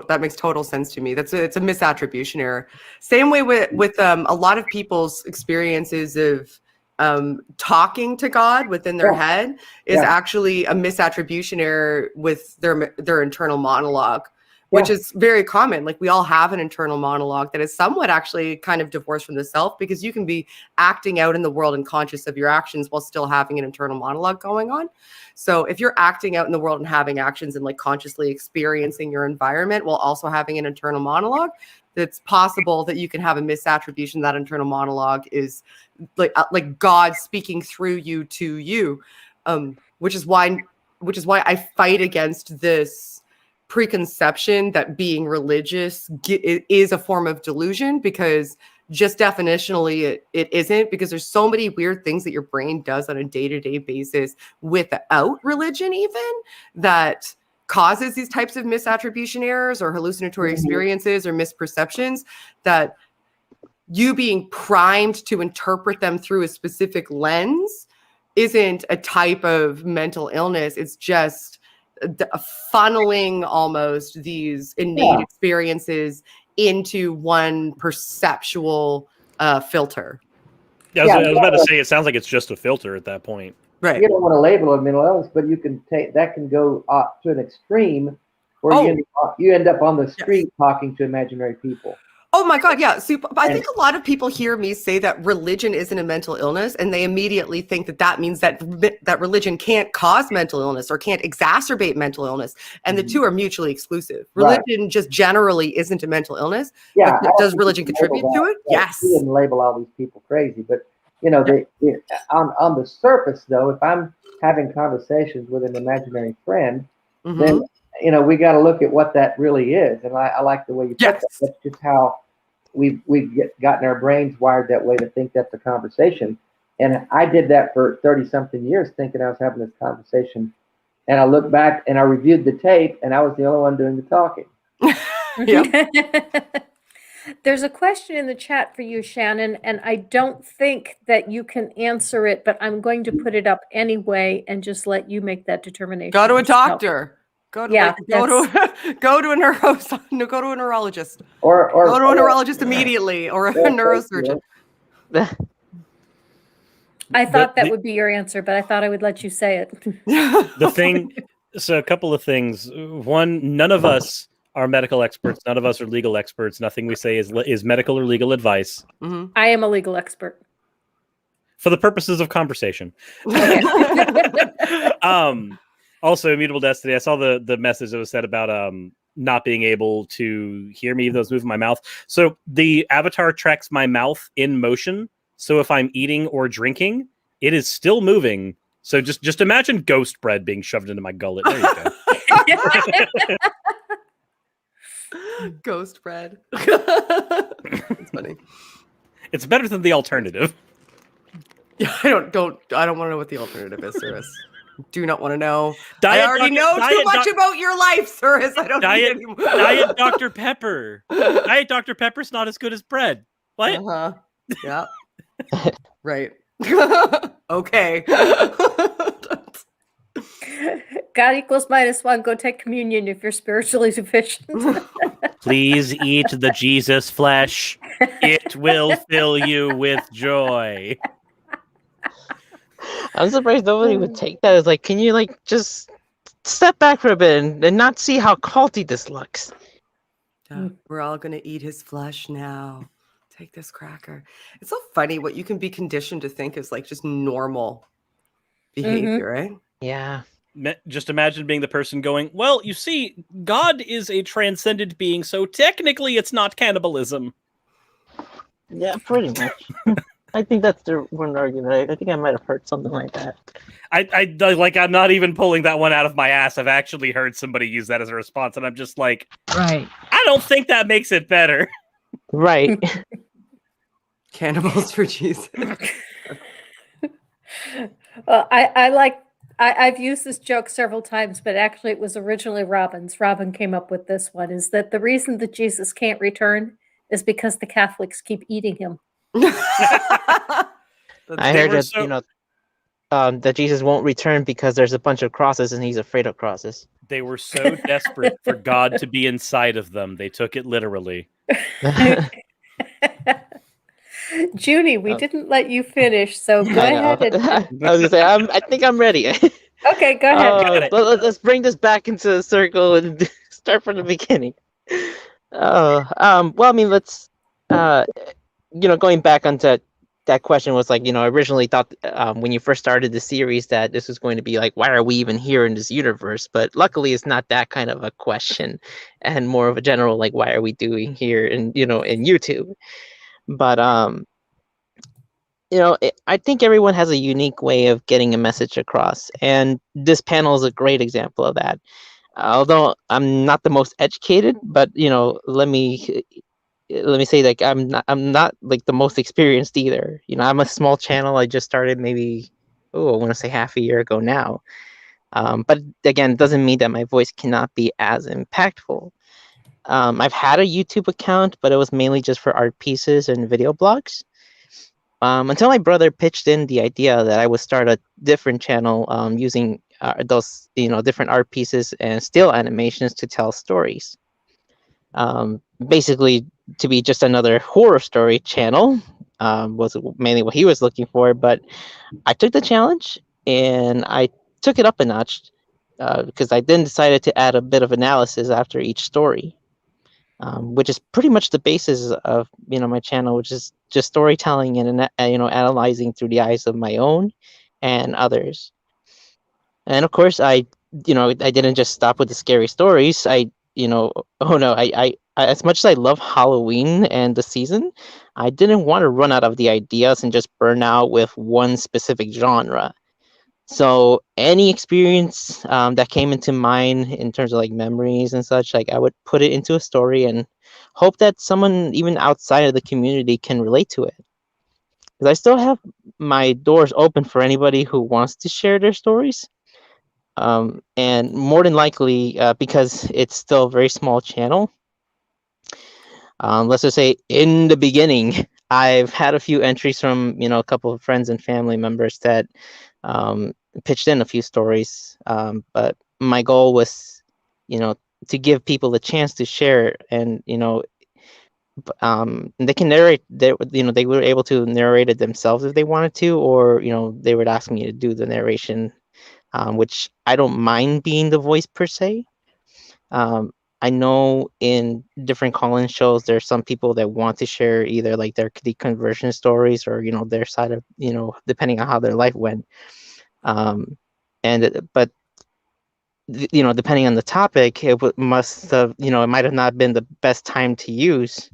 that makes total sense to me. It's a misattribution error. Same way with a lot of people's experiences of talking to God within their head is actually a misattribution error with their internal monologue, which is very common. We all have an internal monologue that is somewhat actually kind of divorced from the self, because you can be acting out in the world and conscious of your actions while still having an internal monologue going on. So if you're acting out in the world and having actions and consciously experiencing your environment while also having an internal monologue, it's possible that you can have a misattribution. That internal monologue is like God speaking through you to you, which is why I fight against this preconception that being religious is a form of delusion, because just definitionally it isn't, because there's so many weird things that your brain does on a day-to-day basis without religion even, that causes these types of misattribution errors or hallucinatory experiences or misperceptions, that you being primed to interpret them through a specific lens isn't a type of mental illness. It's just funneling almost these innate experiences into one perceptual filter. I was about to say, it sounds like it's just a filter at that point. Right. You don't want to label it mental illness, but you can take that can go to an extreme where you end up on the street talking to imaginary people. Oh my God, yeah. So I think a lot of people hear me say that religion isn't a mental illness, and they immediately think that means that religion can't cause mental illness or can't exacerbate mental illness, and the two are mutually exclusive. Religion just generally isn't a mental illness. Yeah, but does religion contribute to it? Yes. You didn't label all these people crazy, but on the surface, though, if I'm having conversations with an imaginary friend, then we got to look at what that really is. And I like the way you put that. That's just how we've gotten our brains wired that way, to think that's a conversation. And I did that for 30-something years, thinking I was having this conversation. And I look back and I reviewed the tape, and I was the only one doing the talking. There's a question in the chat for you, Shannon, and I don't think that you can answer it, but I'm going to put it up anyway and just let you make that determination. Go to a doctor. Go to a neurologist, or go to a neurologist immedially, or a neurosurgeon. I thought that would be your answer, but I thought I would let you say it. So a couple of things. One, none of us are medical experts. None of us are legal experts. Nothing we say is medical or legal advice. I am a legal expert. For the purposes of conversation. Also, Immutable Destiny, I saw the message that was said about not being able to hear me, even though I was moving my mouth. So the avatar tracks my mouth in motion. So if I'm eating or drinking, it is still moving. So just imagine ghost bread being shoved into my gullet. There you go. Ghost bread. It's funny. It's better than the alternative. Yeah, I don't want to know what the alternative is, Suris. Do not want to know. I already know too much about your life, Suris. I don't need any more. Diet Dr. Pepper. Diet Dr. Pepper's not as good as bread. What? Yeah. Right. Okay. God equals -1. Go take communion if you're spiritually deficient. Please eat the Jesus flesh. It will fill you with joy. I'm surprised nobody would take that as like, can you like just step back for a bit and not see how culty this looks? We're all gonna eat his flesh now. Take this cracker. It's so funny what you can be conditioned to think is like just normal behavior, right? Yeah. Just imagine being the person going, well, you see, God is a transcendent being, so technically it's not cannibalism. Yeah, pretty much. I think that's the one argument. I think I might have heard something like that. I'm not even pulling that one out of my ass. I've actually heard somebody use that as a response, and I'm just like, right. I don't think that makes it better. Right. Cannibals for Jesus. Well, I've used this joke several times, but actually it was originally Robin's. Robin came up with this one, is that the reason that Jesus can't return is because the Catholics keep eating him. I heard that, that Jesus won't return because there's a bunch of crosses and he's afraid of crosses. They were so desperate for God to be inside of them, they took it literally. Jyuni, we didn't let you finish, so go ahead. I was gonna say, I think I'm ready. Okay, go ahead. Let's bring this back into the circle and start from the beginning. Well, I mean, let's, going back onto that question was like, I originally thought when you first started the series that this was going to be like, why are we even here in this universe? But luckily, it's not that kind of a question, and more of a general like, why are we doing here in in YouTube? But I think everyone has a unique way of getting a message across, and this panel is a great example of that. Although I'm not the most educated, but let me let me say, like, I'm not like the most experienced either. I'm a small channel. I just started maybe, I want to say half a year ago now. But again, it doesn't mean that my voice cannot be as impactful. I've had a YouTube account, but it was mainly just for art pieces and video blogs. Until my brother pitched in the idea that I would start a different channel using those different art pieces and still animations to tell stories. Basically, to be just another horror story channel was mainly what he was looking for. But I took the challenge and I took it up a notch because I then decided to add a bit of analysis after each story. Which is pretty much the basis of my channel, which is just storytelling and analyzing through the eyes of my own and others. And of course, I didn't just stop with the scary stories. I as much as I love Halloween and the season, I didn't want to run out of the ideas and just burn out with one specific genre. So any experience that came into mind in terms of like memories and such, like I would put it into a story and hope that someone even outside of the community can relate to it. Because I still have my doors open for anybody who wants to share their stories. And more than likely, because it's still a very small channel, let's just say in the beginning, I've had a few entries from a couple of friends and family members that pitched in a few stories, but my goal was to give people the chance to share, and they can narrate. They were able to narrate it themselves if they wanted to, or they would ask me to do the narration, which I don't mind being the voice per se. I know in different call-in shows, there's some people that want to share either like their conversion stories or their side of depending on how their life went. But depending on the topic, it must have it might have not been the best time to use,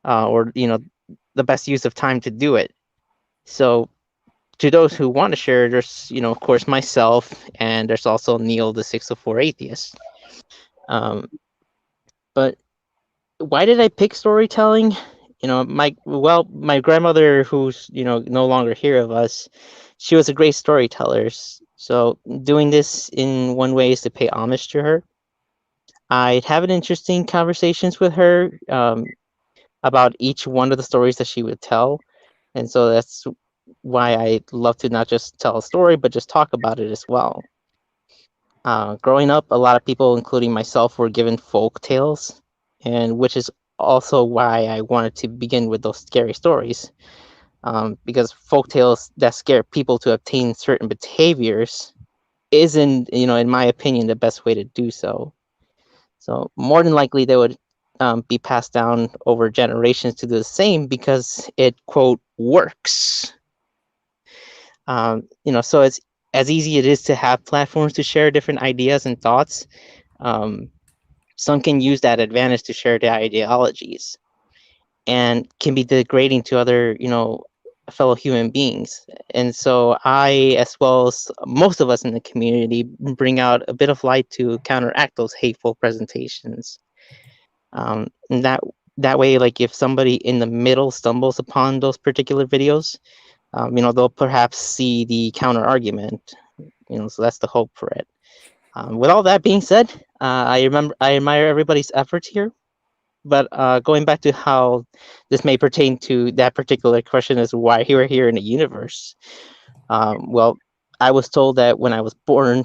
or the best use of time to do it. So to those who want to share, there's of course myself, and there's also Neil the 604 Atheist. But why did I pick storytelling? My grandmother, who's no longer here of us, she was a great storyteller. So doing this in one way is to pay homage to her. I'd have an interesting conversations with her about each one of the stories that she would tell, and so that's why I love to not just tell a story, but just talk about it as well. Growing up, a lot of people, including myself, were given folk tales, and which is also why I wanted to begin with those scary stories, because folk tales that scare people to obtain certain behaviors isn't, in my opinion, the best way to do so. So more than likely, they would be passed down over generations to do the same because it, quote, works. So it's as easy it is to have platforms to share different ideas and thoughts. Some can use that advantage to share their ideologies, and can be degrading to other, fellow human beings. And so I, as well as most of us in the community, bring out a bit of light to counteract those hateful presentations. And that way, like if somebody in the middle stumbles upon those particular videos, they'll perhaps see the counter argument. So that's the hope for it. With all that being said, I admire everybody's efforts here. But going back to how this may pertain to that particular question is why we're here in the universe. Well, I was told that when I was born,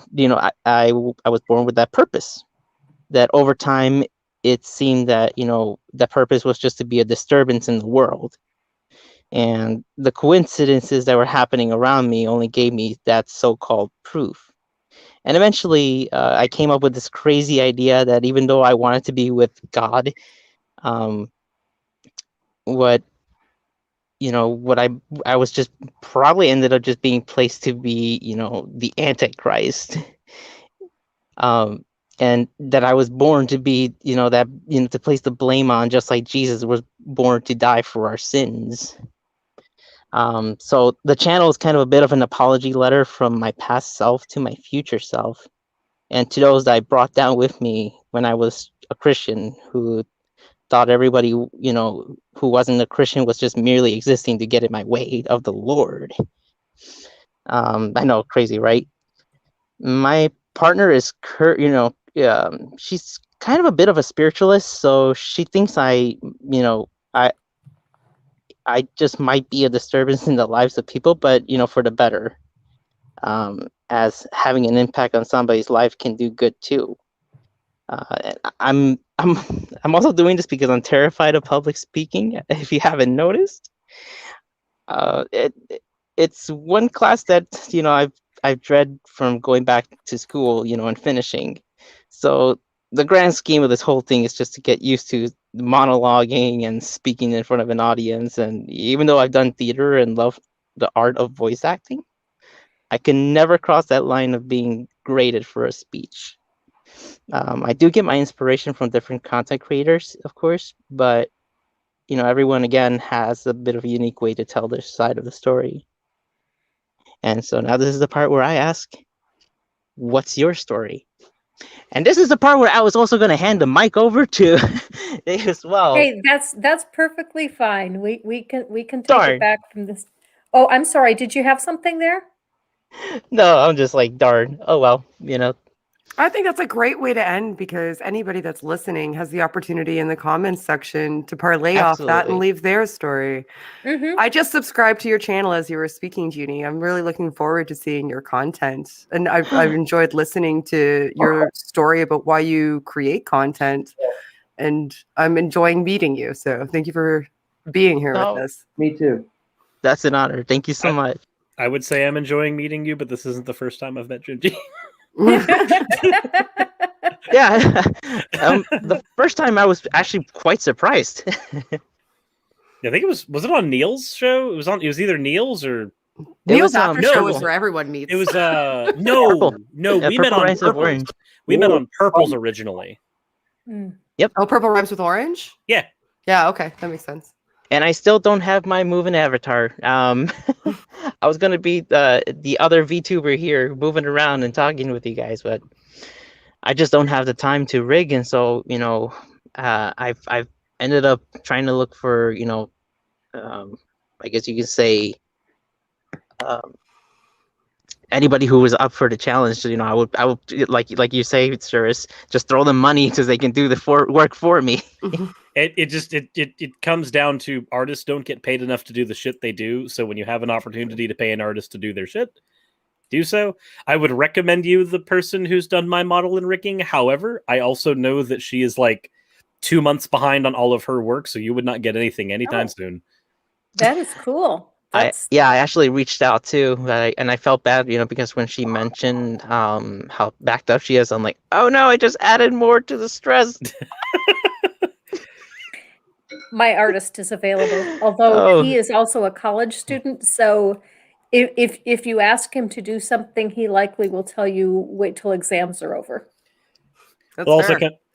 I was born with that purpose. That over time, it seemed that that purpose was just to be a disturbance in the world. And the coincidences that were happening around me only gave me that so-called proof. And eventually, I came up with this crazy idea that even though I wanted to be with God, what I was just probably ended up just being placed to be, the Antichrist. And that I was born to be, to place the blame on, just like Jesus was born to die for our sins. So the channel is kind of a bit of an apology letter from my past self to my future self, and to those that I brought down with me when I was a Christian, who thought everybody, you know, who wasn't a Christian was just merely existing to get in my way of the Lord. I know, crazy, right? My partner is she's kind of a bit of a spiritualist, so she thinks I just might be a disturbance in the lives of people, but for the better. As having an impact on somebody's life can do good too. I'm also doing this because I'm terrified of public speaking. If you haven't noticed, it's one class that I've dread from going back to school, and finishing. So the grand scheme of this whole thing is just to get used to monologuing and speaking in front of an audience. And even though I've done theater and love the art of voice acting, I can never cross that line of being graded for a speech. I do get my inspiration from different content creators, of course, but everyone again has a bit of a unique way to tell their side of the story. And so now this is the part where I ask, what's your story? And this is the part where I was also going to hand the mic over to Dave as well. Hey, that's perfectly fine. We can take it back from this. Oh, I'm sorry. Did you have something there? No, I'm just like, darn. Oh, well, I think that's a great way to end, because anybody that's listening has the opportunity in the comments section to parlay off that and leave their story. Mm-hmm. I just subscribed to your channel as you were speaking, Jyuni. I'm really looking forward to seeing your content. And I've enjoyed listening to your story about why you create content. And I'm enjoying meeting you. So thank you for being here with us. Me too. That's an honor. Thank you so much. I would say I'm enjoying meeting you, but this isn't the first time I've met Junji. Yeah. The first time I was actually quite surprised. I think it was it on Neil's show? It was either Neil's or Neil's after show is where everyone meets. It was no, we met on Purple's. We met on Purple's originally. Yep. Oh, Purple rhymes with orange? Yeah. Yeah, okay. That makes sense. And I still don't have my moving avatar. I was gonna be the other VTuber here, moving around and talking with you guys, but I just don't have the time to rig, and so I've ended up trying to look for I guess you could say anybody who was up for the challenge. I would like you say, Suris, just throw them money so they can do the work for me. It comes down to artists don't get paid enough to do the shit they do. So when you have an opportunity to pay an artist to do their shit, do so. I would recommend you the person who's done my model and rigging. However, I also know that she is like 2 months behind on all of her work, so you would not get anything anytime soon. That is cool. I actually reached out too, and I felt bad, because when she mentioned how backed up she is, I'm like, oh no, I just added more to the stress. My artist is available, although he is also a college student. So if you ask him to do something, he likely will tell you, wait till exams are over. That's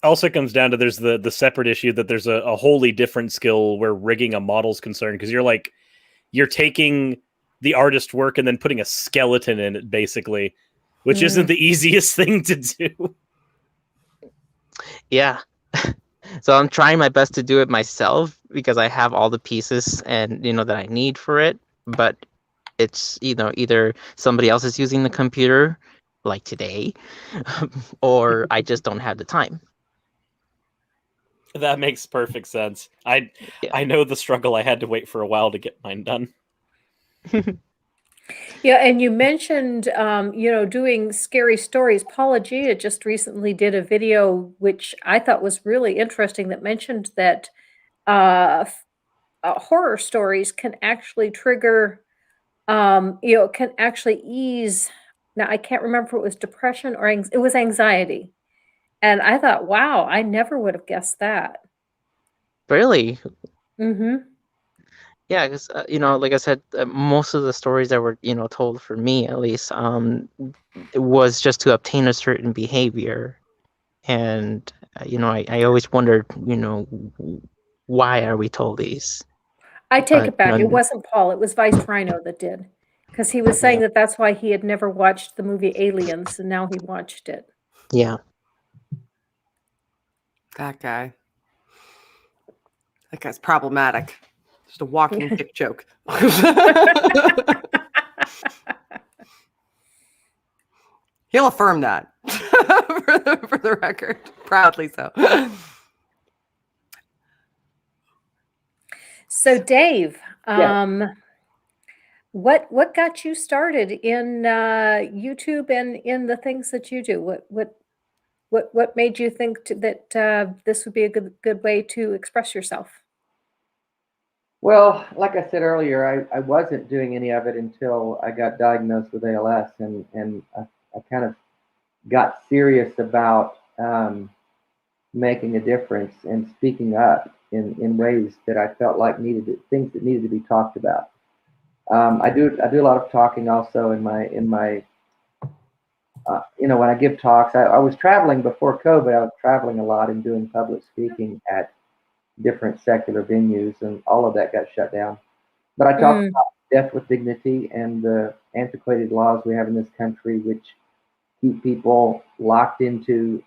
also comes down to there's the separate issue that there's a wholly different skill where rigging a model's concerned, because you're taking the artist work and then putting a skeleton in it, basically, which isn't the easiest thing to do. Yeah. So I'm trying my best to do it myself because I have all the pieces and that I need for it, but it's either somebody else is using the computer like today or I just don't have the time. That makes perfect sense. I know the struggle. I had to wait for a while to get mine done. Yeah, and you mentioned, doing scary stories. Paula Gia just recently did a video, which I thought was really interesting, that mentioned that horror stories can actually trigger, can actually ease. Now, I can't remember if it was depression or it was anxiety. And I thought, wow, I never would have guessed that. Really? Mm-hmm. Yeah, because like I said, most of the stories that were told, for me at least, it was just to obtain a certain behavior, and I always wondered, why are we told these? I take it back. It wasn't Paul. It was Vice Rhino that did, because he was saying that that's why he had never watched the movie Aliens, and now he watched it. Yeah. That guy. That guy's problematic. Just a walking dick joke. He'll affirm that for the record. Proudly so. So Dave, Yes. what got you started in YouTube and in the things that you do? What made you think that this would be a good way to express yourself? Well, like I said earlier, I wasn't doing any of it until I got diagnosed with ALS, and I kind of got serious about making a difference and speaking up in ways that I felt like things that needed to be talked about. I do a lot of talking also in my when I give talks. I was traveling before COVID. I was traveling a lot and doing public speaking at different secular venues, and all of that got shut down. But I talked about death with dignity and the antiquated laws we have in this country, which keep people locked into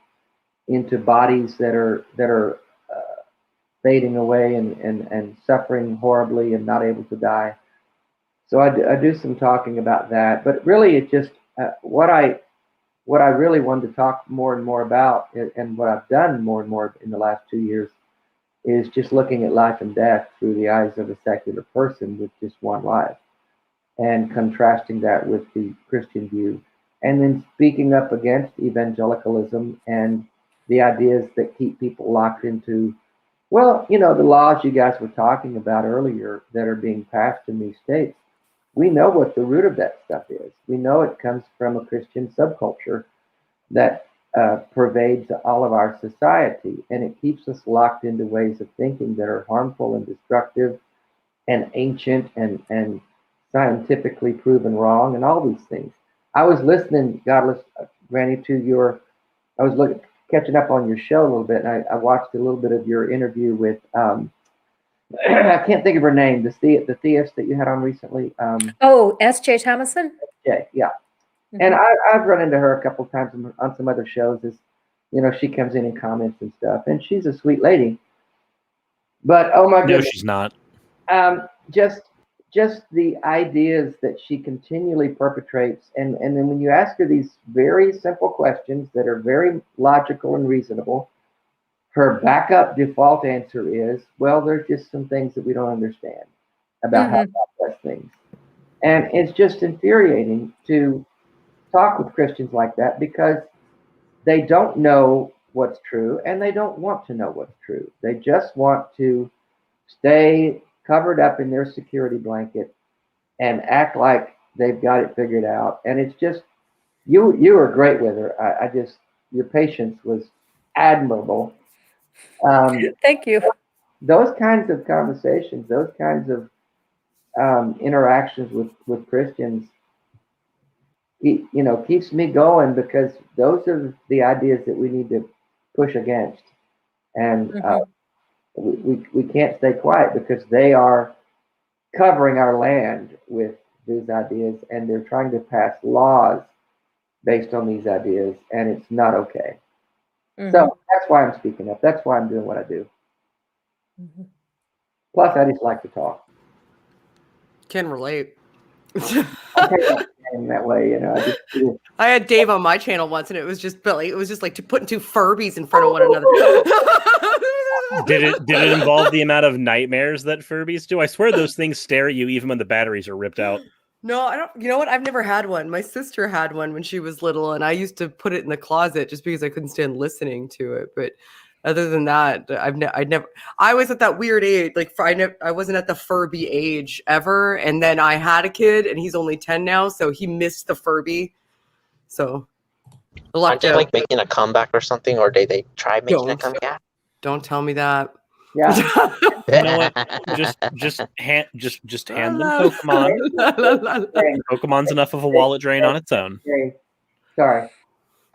bodies that are fading away and suffering horribly and not able to die. So I do some talking about that, but really it just what I really wanted to talk more and more about, and what I've done more and more in the last 2 years, is just looking at life and death through the eyes of a secular person with just one life, and contrasting that with the Christian view, and then speaking up against evangelicalism and the ideas that keep people locked into, well, the laws you guys were talking about earlier that are being passed in these states. We know what the root of that stuff is. We know it comes from a Christian subculture that pervades all of our society, and it keeps us locked into ways of thinking that are harmful and destructive and ancient and scientifically proven wrong, and all these things. I was listening, Godless Granny, I was catching up on your show a little bit, and I watched a little bit of your interview with I can't think of her name, the theist that you had on recently. S.J. Thomason? Yeah. Mm-hmm. And I've run into her a couple of times on some other shows. She comes in and comments and stuff, and she's a sweet lady. But oh my goodness, no, she's not. Just the ideas that she continually perpetrates, and then when you ask her these very simple questions that are very logical and reasonable, her backup default answer is, well, there's just some things that we don't understand about how to process things. And it's just infuriating to talk with Christians like that, because they don't know what's true, and they don't want to know what's true. They just want to stay covered up in their security blanket and act like they've got it figured out. And it's just, you were great with her. Your patience was admirable. Thank you. Those kinds of conversations, those kinds of interactions with Christians, keeps me going, because those are the ideas that we need to push against. And we can't stay quiet, because they are covering our land with these ideas, and they're trying to pass laws based on these ideas, and it's not okay. So that's why I'm speaking up. That's why I'm doing what I do. Plus, I just like to talk. Can relate. In that way, I had Dave on my channel once, and it was just like putting two Furbies in front of one another. Did it involve the amount of nightmares that Furbies do? I swear those things stare at you even when the batteries are ripped out. No, I don't. You know what? I've never had one. My sister had one when she was little, and I used to put it in the closet just because I couldn't stand listening to it. But other than that, I was at that weird age. Like I wasn't at the Furby age ever. And then I had a kid, and he's only 10 now, so he missed the Furby. So aren't they like making a comeback or something, or did they try making a comeback? Don't tell me that. Yeah. You know what? Just hand them Pokemon. Pokemon's enough of a wallet drain on its own. Sorry.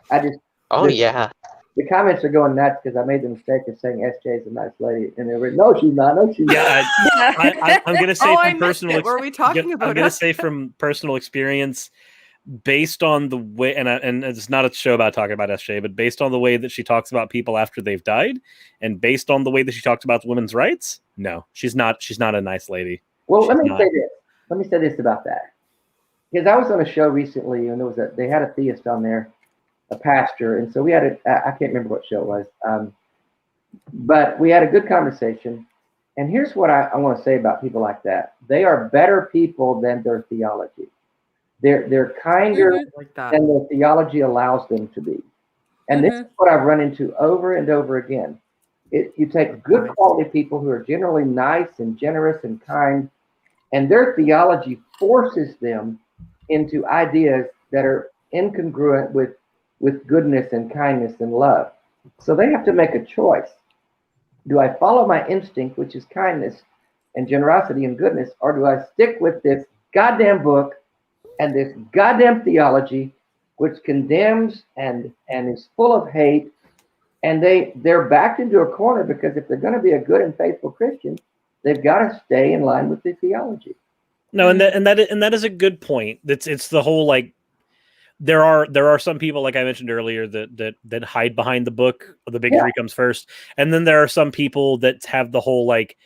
Yeah. The comments are going nuts because I made the mistake of saying SJ is a nice lady, and they were, no, she's not. No, she's not. I'm going to say from personal. Were we talking about? I'm going to say from personal experience. based on the way, and it's not a show about talking about SJ, but based on the way that she talks about people after they've died, and based on the way that she talks about women's rights, no, she's not a nice lady. Well, let me say this about that. Because I was on a show recently, and they had a theist on there, a pastor, and so we had I can't remember what show it was, but we had a good conversation. And here's what I want to say about people like that: they are better people than their theology. They're kinder than their theology allows them to be. And this is what I've run into over and over again. You take good quality people who are generally nice and generous and kind, and their theology forces them into ideas that are incongruent with goodness and kindness and love. So they have to make a choice. Do I follow my instinct, which is kindness and generosity and goodness, or do I stick with this goddamn book and this goddamn theology, which condemns and is full of hate, and they're backed into a corner because if they're going to be a good and faithful Christian, they've got to stay in line with the theology. No, and that is a good point. It's the whole, like, there are some people, like I mentioned earlier, that hide behind the book. The big three comes first, and then there are some people that have the whole, like,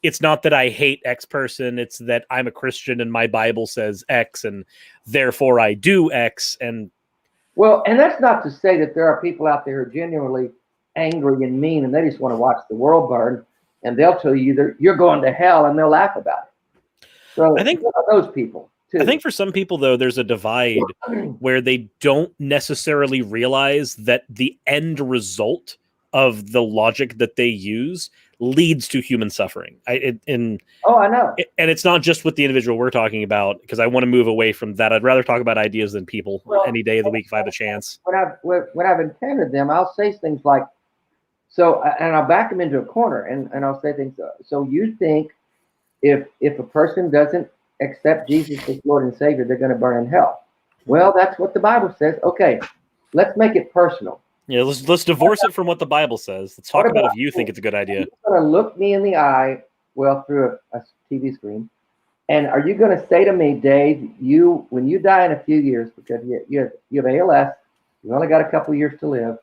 it's not that I hate X person, it's that I'm a Christian and my Bible says X, and therefore I do X. And that's not to say that there are people out there who are genuinely angry and mean, and they just want to watch the world burn, and they'll tell you that you're going to hell, and they'll laugh about it. So I think those people too. I think for some people, though, there's a divide where they don't necessarily realize that the end result of the logic that they use leads to human suffering. I know. And it's not just with the individual we're talking about, because I want to move away from that. I'd rather talk about ideas than people any day of the week if I have a chance. When I've encountered them, I'll say things like, and I'll back them into a corner, and I'll say things. So you think if a person doesn't accept Jesus as Lord and Savior, they're going to burn in hell? Well, that's what the Bible says. Okay, let's make it personal. Yeah, let's divorce it from what the Bible says. Let's talk about if you think it's a good idea. You're going to look me in the eye, through a TV screen, and are you going to say to me, Dave, when you die in a few years, because you have ALS, you've only got a couple years to live,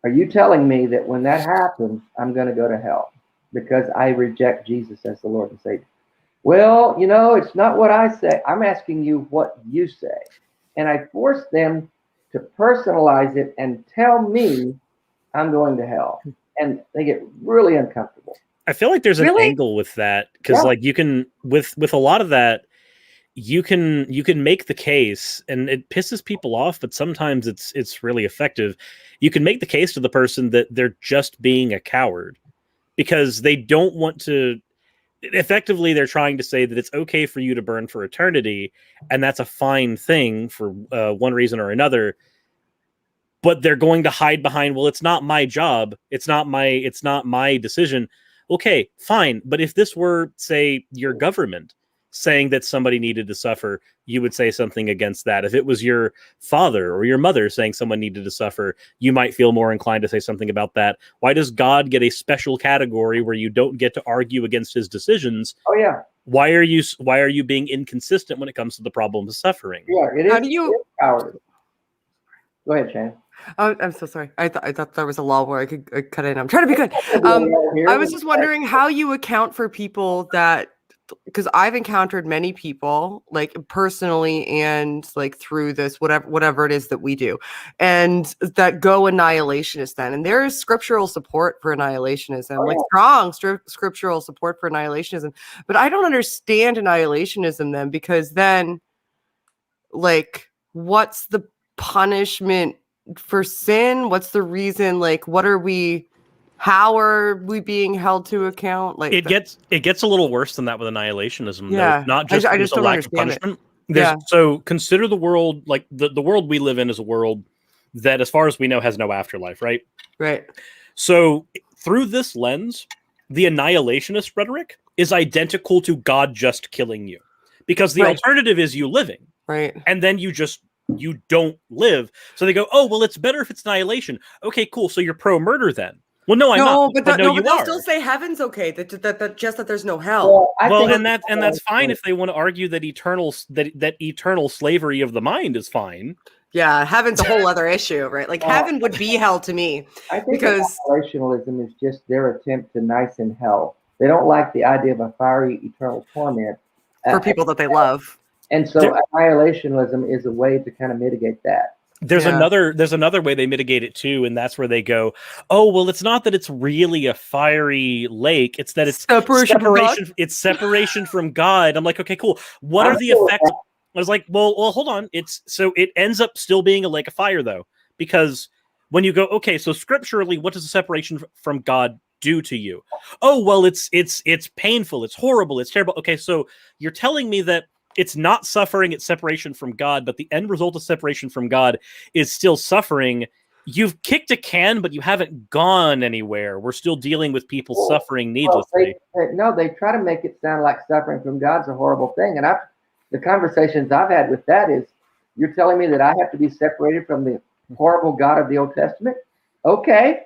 are you telling me that when that happens, I'm going to go to hell because I reject Jesus as the Lord and Savior? Well, it's not what I say. I'm asking you what you say. And I force them to personalize it and tell me I'm going to hell. And they get really uncomfortable. I feel like there's an angle with that, because like you can, with a lot of that, you can make the case, and it pisses people off, but sometimes it's really effective. You can make the case to the person that they're just being a coward because they don't want to. Effectively, they're trying to say that it's okay for you to burn for eternity, and that's a fine thing for one reason or another. But they're going to hide behind, well, it's not my job, it's not my decision. Okay, fine. But if this were, say, your government saying that somebody needed to suffer, you would say something against that. If it was your father or your mother saying someone needed to suffer, you might feel more inclined to say something about that. Why does God get a special category where you don't get to argue against his decisions? Oh yeah. Why are you being inconsistent when it comes to the problem of suffering? Yeah, it is. How do you? Coward. Go ahead, Shannon. Oh, I'm so sorry. I thought there was a law where I could cut in. I'm trying to be good. I was just wondering how you account for people that, because I've encountered many people, like personally and like through this, whatever it is that we do, and that go annihilationist then. And there is scriptural support for annihilationism, strong scriptural support for annihilationism. But I don't understand annihilationism then, because then, like, what's the punishment for sin? What's the reason? Like, how are we being held to account? Like, it gets a little worse than that with annihilationism. Yeah, though. Not just I just a don't lack of understand punishment. So consider the world, like the world we live in is a world that, as far as we know, has no afterlife, right? Right. So through this lens, the annihilationist rhetoric is identical to God just killing you, because the alternative is you living, right? And then you don't live. So they go, oh, well, it's better if it's annihilation. Okay, cool. So you're pro-murder then. Well, no, I'm not. But no, no, you but they'll are. still say heaven's okay. That just that there's no hell. Well, and that's fine if they want to argue that eternal slavery of the mind is fine. Yeah, heaven's a whole other issue, right? Like heaven would be hell to me. I think because annihilationism is just their attempt to nice-en hell. They don't like the idea of a fiery eternal torment for people that they love. And so annihilationism is a way to kind of mitigate that. There's another way they mitigate it too, and that's where they go, oh, well, it's not that it's really a fiery lake, it's that it's separation. It's separation from God. I'm like, okay, cool. What are the effects? I was like, well, hold on. It ends up still being a lake of fire though, because when you go, okay, so scripturally, what does the separation from God do to you? Oh, well, it's painful, it's horrible, it's terrible. Okay, so you're telling me that it's not suffering, it's separation from God, but the end result of separation from God is still suffering. You've kicked a can, but you haven't gone anywhere. We're still dealing with people suffering needlessly. They try to make it sound like suffering from God's a horrible thing. And the conversations I've had with that is, you're telling me that I have to be separated from the horrible God of the Old Testament? Okay.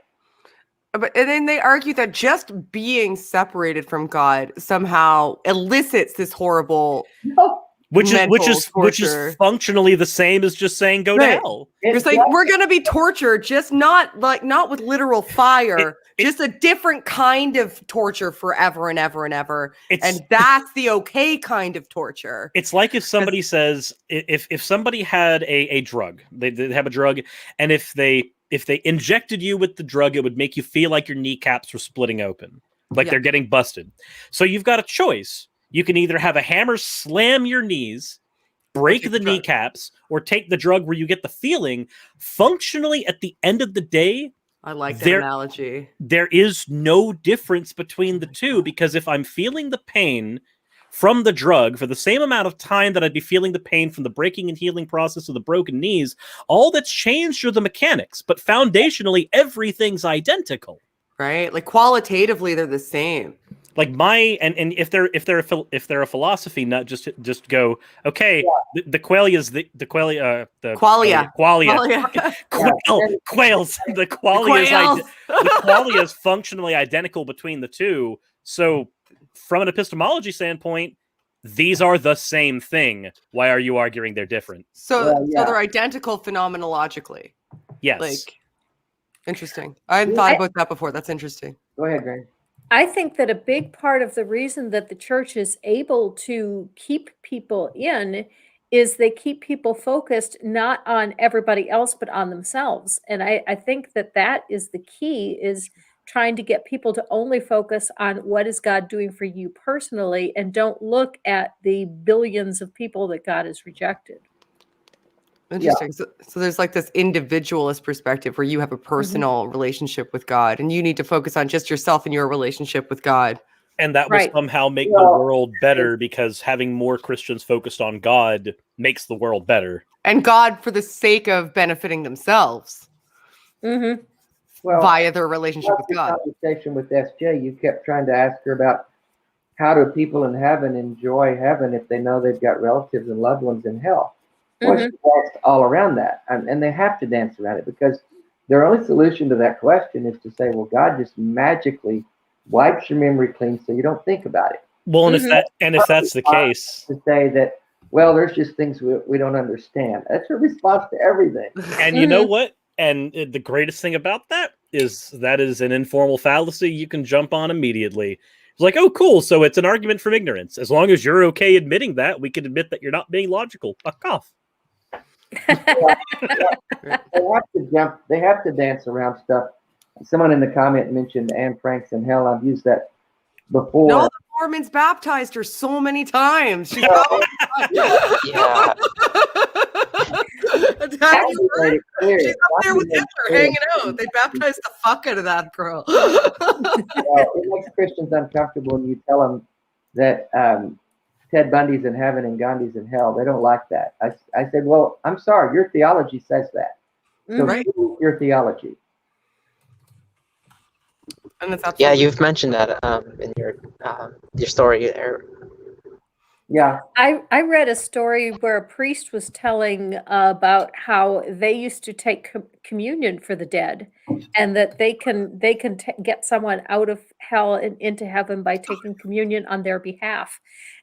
And then they argue that just being separated from God somehow elicits this horrible, which is functionally the same as just saying go to hell. It's like we're gonna be tortured, just not with literal fire, just a different kind of torture forever and ever and ever. And that's the okay kind of torture. It's like if somebody says if somebody had a drug, they have a drug, and if they injected you with the drug, it would make you feel like your kneecaps were splitting open, like they're getting busted. So you've got a choice. You can either have a hammer slam your knees, break the kneecaps, or take the drug where you get the feeling. Functionally, at the end of the day, I like that analogy. There is no difference between the two, because if I'm feeling the pain from the drug for the same amount of time that I'd be feeling the pain from the breaking and healing process of the broken knees, all that's changed are the mechanics, but foundationally everything's identical. Right? Like qualitatively they're the same. Like if they're a philosophy nut, just go, okay, the qualia the qualia the qualia is functionally identical between the two. So from an epistemology standpoint, these are the same thing. Why are you arguing they're different? So they're identical phenomenologically. Yes. Like, interesting. I hadn't thought about that before. That's interesting. Go ahead, Greg. I think that a big part of the reason that the church is able to keep people in is they keep people focused not on everybody else, but on themselves. And I think that is the key, is trying to get people to only focus on what is God doing for you personally, and don't look at the billions of people that God has rejected. Interesting. So there's like this individualist perspective where you have a personal relationship with God, and you need to focus on just yourself and your relationship with God. And that will somehow make the world better, because having more Christians focused on God makes the world better. And God for the sake of benefiting themselves. Mm-hmm. Well, via their relationship with God. Conversation with SJ, you kept trying to ask her about how do people in heaven enjoy heaven if they know they've got relatives and loved ones in hell? Well, she danced all around that, and they have to dance around it, because their only solution to that question is to say, well, God just magically wipes your memory clean so you don't think about it. Well, and if that's the case, to say that, well, there's just things we don't understand. That's a response to everything. And you know what? And the greatest thing about that is an informal fallacy you can jump on immediately. It's like, oh, cool. So it's an argument from ignorance. As long as you're okay admitting that, we can admit that you're not being logical. Fuck off. They have to dance around stuff. Someone in the comment mentioned Anne Frank's in hell. I've used that before. No, the Mormons baptized her so many times. She's probably Yeah. She's up there with Hitler hanging out. They baptized the fuck out of that girl. It makes Christians uncomfortable when you tell them that Ted Bundy's in heaven and Gandhi's in hell. They don't like that. I said, well, I'm sorry, your theology says that. So prove your theology. And that's yeah, you've mentioned that in your story there. Yeah. I read a story where a priest was telling about how they used to take communion for the dead, and that they can get someone out of hell and into heaven by taking communion on their behalf,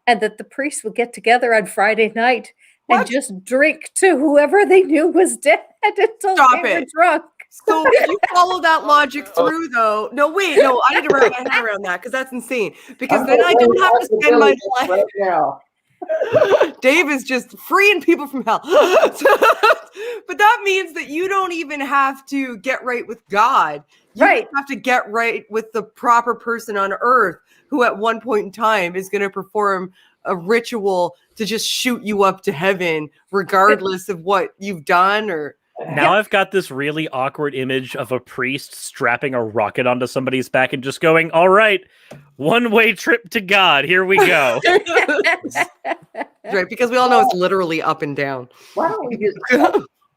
and that the priest would get together on Friday night and What? just drink to whoever they knew was dead until Stop they were it. drunk. So if you follow that logic through, though, no, I need to wrap my head around that because that's insane. Because then I don't have to spend my life. Right now. Dave is just freeing people from hell. But that means that you don't even have to get right with God. You Right. have to get right with the proper person on earth who at one point in time is going to perform a ritual to just shoot you up to heaven, regardless of what you've done or. Now I've got this really awkward image of a priest strapping a rocket onto somebody's back and just going, all right, one-way trip to God. Here we go. Right, because we all know it's literally up and down. Why don't we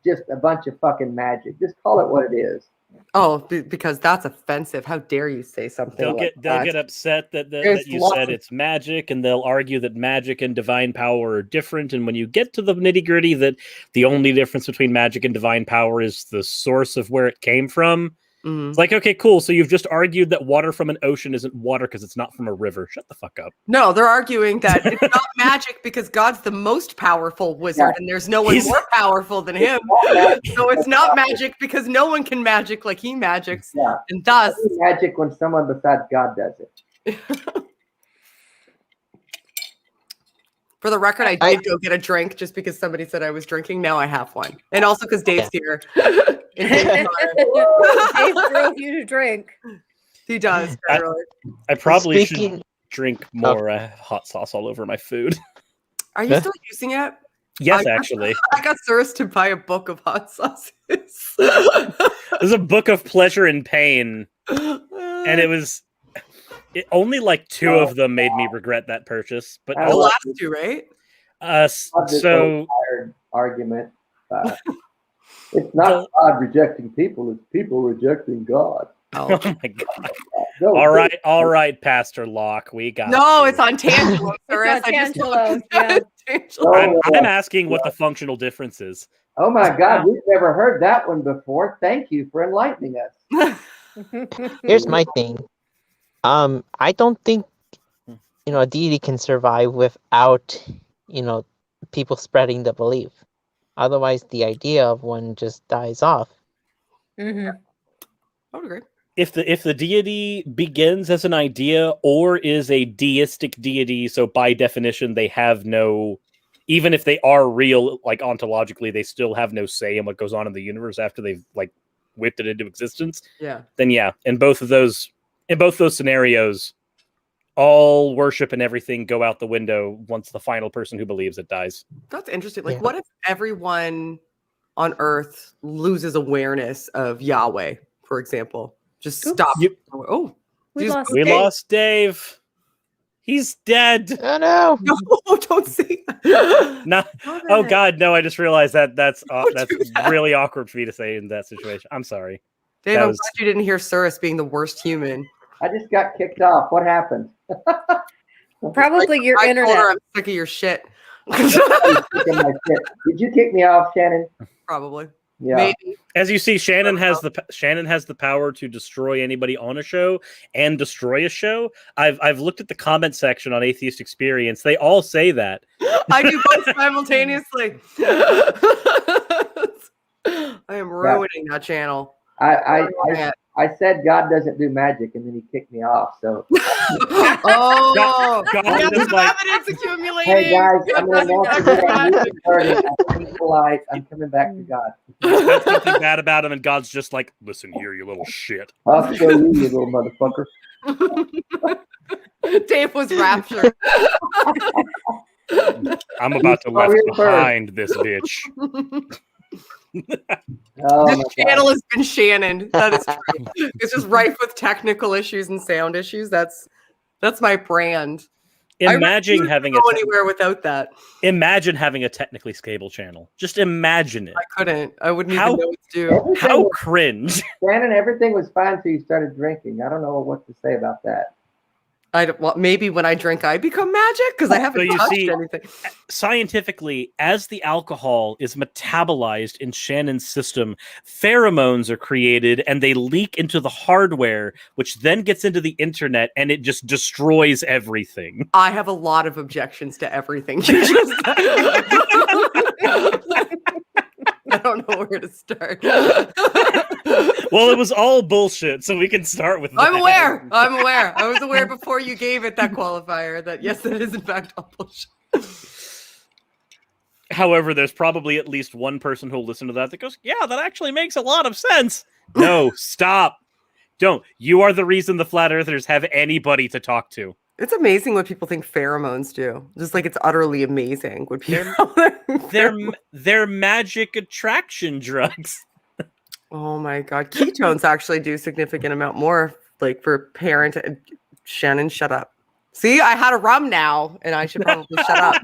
just a bunch of fucking magic? Just call it what it is. Oh, because that's offensive. How dare you say something They'll get upset that you said it's magic, and they'll argue that magic and divine power are different. And when you get to the nitty-gritty, that the only difference between magic and divine power is the source of where it came from. Mm-hmm. It's like, okay, cool. So you've just argued that water from an ocean isn't water because it's not from a river. Shut the fuck up. No, they're arguing that it's not magic because God's the most powerful wizard and there's no one more powerful than him. So it's not magic because no one can magic like he magics. Yeah. And thus It's magic when someone besides God does it. For the record, I did go get a drink just because somebody said I was drinking. Now I have one. And also because Dave's here. Dave drove you to drink. He does. I probably should drink more hot sauce all over my food. Are you still using it? Yes, actually. I got Suris to buy a book of hot sauces. There's a book of pleasure and pain. And only like two of them made me regret that purchase. But the last two, right? So argument. It's not God rejecting people, it's people rejecting God. Oh my God. All right, Pastor Locke, we got No, it's on Tangelo, I'm asking what the functional difference is. Oh my God, we've never heard that one before. Thank you for enlightening us. Here's my thing. I don't think a deity can survive without people spreading the belief. Otherwise, the idea of one just dies off. Mm-hmm. I would agree. If the deity begins as an idea or is a deistic deity, so by definition they have no, even if they are real, like ontologically, they still have no say in what goes on in the universe after they've like whipped it into existence. Yeah. Then yeah, in both those scenarios, all worship and everything go out the window once the final person who believes it dies. That's interesting. Like, what if everyone on Earth loses awareness of Yahweh, for example? Just stop. We lost Dave. He's dead. Oh no! No, don't say that. No. Oh God, no! I just realized that's really awkward for me to say in that situation. I'm sorry, Dave. I'm glad you didn't hear Suris being the worst human. I just got kicked off. What happened? Probably your internet. I'm sick of your shit. Did you kick me off, Shannon? Probably. Yeah. Maybe. As you see, Shannon has the power to destroy anybody on a show and destroy a show. I've looked at the comment section on Atheist Experience. They all say that. I do both simultaneously. I am ruining that channel. I said God doesn't do magic, and then he kicked me off. So, God is some evidence accumulating. Hey guys, I'm polite. I'm coming back to God. That's something bad about him, and God's just like, listen here, you little shit. I'll show you, you little motherfucker. Dave was raptured. I'm about to left behind this bitch. This channel has been Shannon. That is true. It's just rife with technical issues and sound issues. That's my brand. Imagine having go anywhere without that. Imagine having a technically stable channel. Just imagine it. I couldn't. I wouldn't even know what to do. How cringe. Shannon, everything was fine until you started drinking. I don't know what to say about that. maybe when I drink, I become magic because I haven't touched anything. Scientifically, as the alcohol is metabolized in Shannon's system, pheromones are created and they leak into the hardware, which then gets into the internet and it just destroys everything. I have a lot of objections to everything you just said. I don't know where to start. Well, it was all bullshit, so we can start with that. I'm aware. I was aware before you gave it that qualifier that yes, it is in fact all bullshit. However, there's probably at least one person who'll listen to that goes, yeah, that actually makes a lot of sense. No, stop. Don't. You are the reason the flat earthers have anybody to talk to. It's amazing what people think pheromones do. Just like it's utterly amazing what people they're magic attraction drugs. Oh my god. Ketones actually do significant amount more like for parent. Shannon, shut up. See, I had a rum now and I should probably shut up.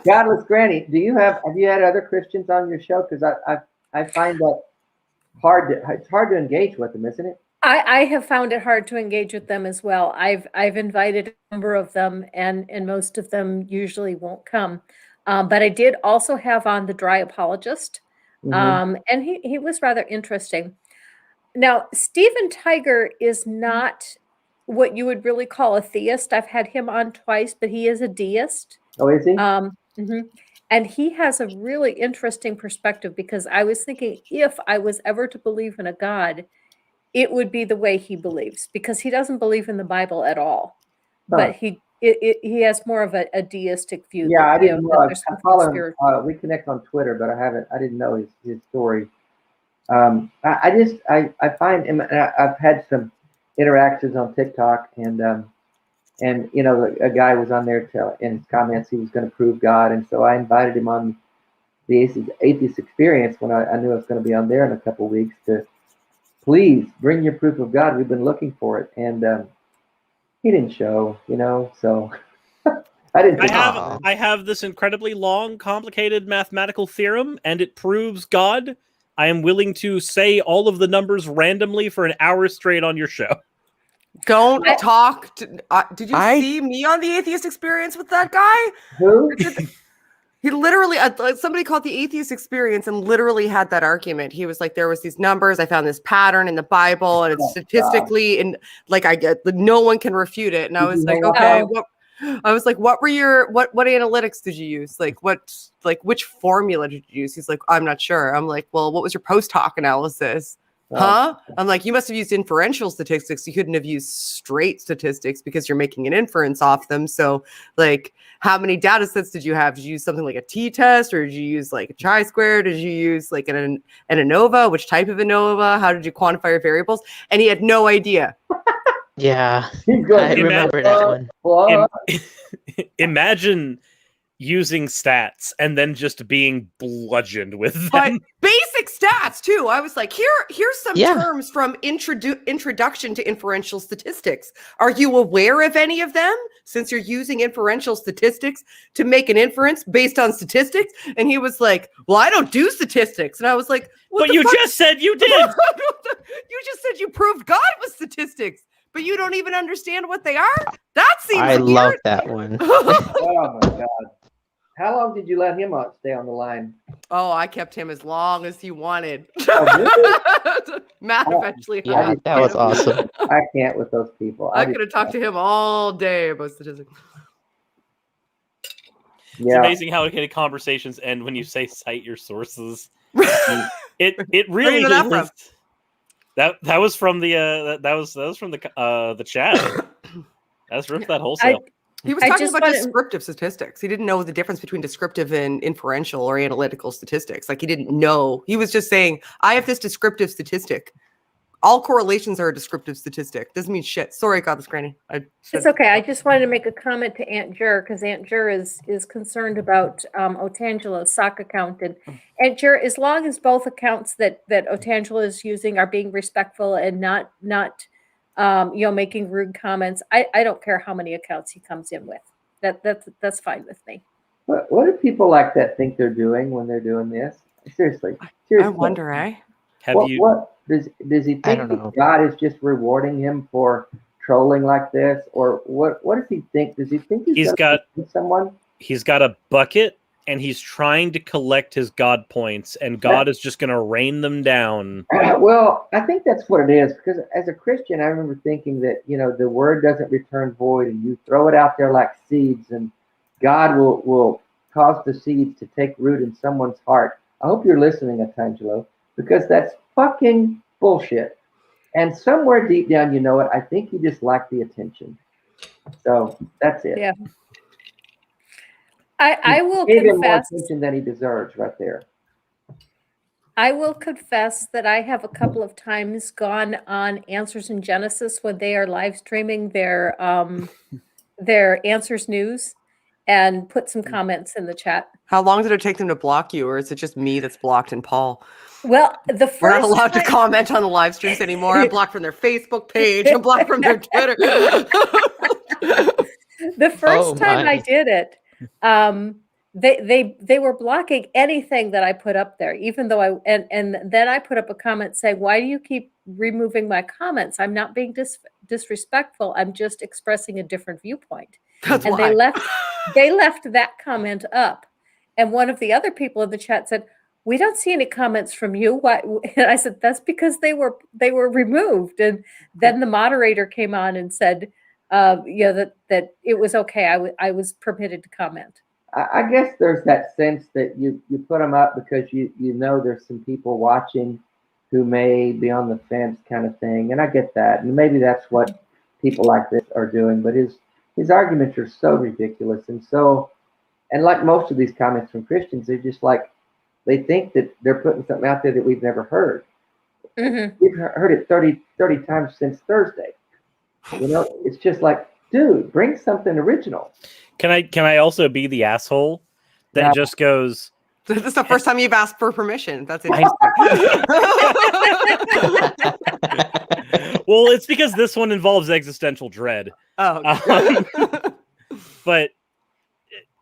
Godless Granny, have you had other Christians on your show? Because I find that it's hard to engage with them, isn't it? I have found it hard to engage with them as well. I've invited a number of them, and most of them usually won't come. But I did also have on the Dry Apologist, and he was rather interesting. Now, Stephen Tiger is not what you would really call a theist. I've had him on twice, but he is a deist. Oh, is he? And he has a really interesting perspective, because I was thinking, if I was ever to believe in a God, it would be the way he believes, because he doesn't believe in the Bible at all. But he has more of a deistic view. Yeah, I didn't know. I follow him. We connect on Twitter, but I didn't know his story. I find him. I've had some interactions on TikTok, and a guy was on there in his comments he was going to prove God, and so I invited him on the Atheist Experience when I knew I was going to be on there in a couple of weeks to please bring your proof of God. We've been looking for it, and he didn't show, so I didn't. I have this incredibly long, complicated mathematical theorem, and it proves God. I am willing to say all of the numbers randomly for an hour straight on your show. Don't talk to. Did you see me on the Atheist Experience with that guy? Who? He literally, somebody called the Atheist Experience and literally had that argument. He was like, there was these numbers. I found this pattern in the Bible, and it's statistically, and like no one can refute it. And I was like, okay, what were your what analytics did you use? Which formula did you use? He's like, I'm not sure. I'm like, well, what was your post hoc analysis? Huh? I'm like, you must have used inferential statistics. You couldn't have used straight statistics because you're making an inference off them. So, like, how many data sets did you have? Did you use something like a t-test, or did you use like a chi-square? Did you use like an ANOVA? Which type of ANOVA? How did you quantify your variables? And he had no idea. Yeah, I remember that one. Imagine using stats and then just being bludgeoned with them. But basic stats too. I was like, here's some terms from introduction to inferential statistics. Are you aware of any of them, since you're using inferential statistics to make an inference based on statistics? And he was like, well, I don't do statistics. And I was like, but you just said you did. You just said you proved God with statistics, but you don't even understand what they are? That seems weird. I love that one. Oh my God. How long did you let him stay on the line? Oh, I kept him as long as he wanted. Oh, Matt eventually. Yeah, that was awesome. I can't with those people. I could have talked to him all day about statistics. It's amazing how conversations end when you say cite your sources. It really is. That was from the that was from the chat. That's ripped that wholesale. He was talking about descriptive statistics. He didn't know the difference between descriptive and inferential or analytical statistics. Like, he didn't know. He was just saying, I have this descriptive statistic. All correlations are a descriptive statistic. Doesn't mean shit. Sorry, Godless Granny. It's okay. I just wanted to make a comment to Aunt Jur, because Aunt Jur is concerned about Otangelo's sock account. And Aunt Jur, as long as both accounts that Otangelo is using are being respectful and not making rude comments, I don't care how many accounts he comes in with. That's fine with me. What do people like that think they're doing when they're doing this? Seriously. I wonder, What does he think that God is just rewarding him for trolling like this, or what does he think? Does he think he's got someone? He's got a bucket, and he's trying to collect his God points, and God is just going to rain them down. Well, I think that's what it is, because as a Christian, I remember thinking that, the word doesn't return void, and you throw it out there like seeds, and God will cause the seeds to take root in someone's heart. I hope you're listening, Atangelo, because that's fucking bullshit. And somewhere deep down, you know it. I think you just like the attention. So that's it. Yeah. I will confess. Gave him more confess attention than he deserves right there. I will confess that I have a couple of times gone on Answers in Genesis when they are live streaming their Answers News and put some comments in the chat. How long did it take them to block you, or is it just me that's blocked and Paul? Well, the first we're not allowed to comment on the live streams anymore. I'm blocked from their Facebook page. I'm blocked from their Twitter. The first time I did it, they were blocking anything that I put up there, even though and then I put up a comment saying, "Why do you keep removing my comments? I'm not being disrespectful. I'm just expressing a different viewpoint." That's and why. they left that comment up. And one of the other people in the chat said, "We don't see any comments from you." Why? And I said, "That's because they were removed." And then the moderator came on and said, that it was okay. I was permitted to comment. I guess there's that sense that you put them up because you know there's some people watching who may be on the fence kind of thing, and I get that, and maybe that's what people like this are doing. But his arguments are so ridiculous, and like most of these comments from Christians, they're just like, they think that they're putting something out there that we've never heard. Mm-hmm. We've heard it 30 times since Thursday. It's just like, dude, bring something original. Can I also be the asshole that just goes, this is the first time you've asked for permission. That's interesting. Well, it's because this one involves existential dread. Oh, but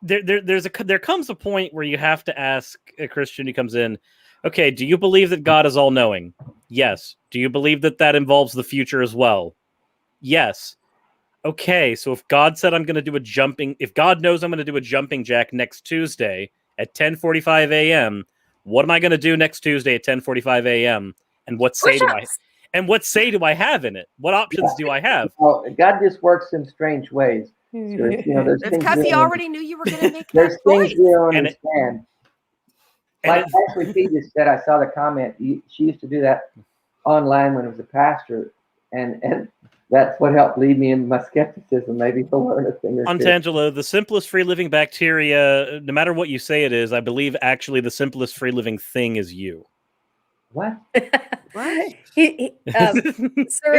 there comes a point where you have to ask a Christian who comes in, okay, do you believe that God is all-knowing? Yes. Do you believe that involves the future as well? Yes. Okay, so if God said if God knows I'm going to do a jumping jack next Tuesday at 10:45 a.m., what am I going to do next Tuesday at 10:45 a.m.? And what say do I have in it? What options do I have? Well, God just works in strange ways. It's because he already knew you were going to make that there's point. Things you don't understand. Like Ashley P just said, I saw the comment. She used to do that online when it was a pastor, and that's what helped lead me in my skepticism. Maybe he'll learn a thing or two. Antangelo, the simplest free living bacteria, no matter what you say it is, I believe actually the simplest free living thing is you. What? What? Is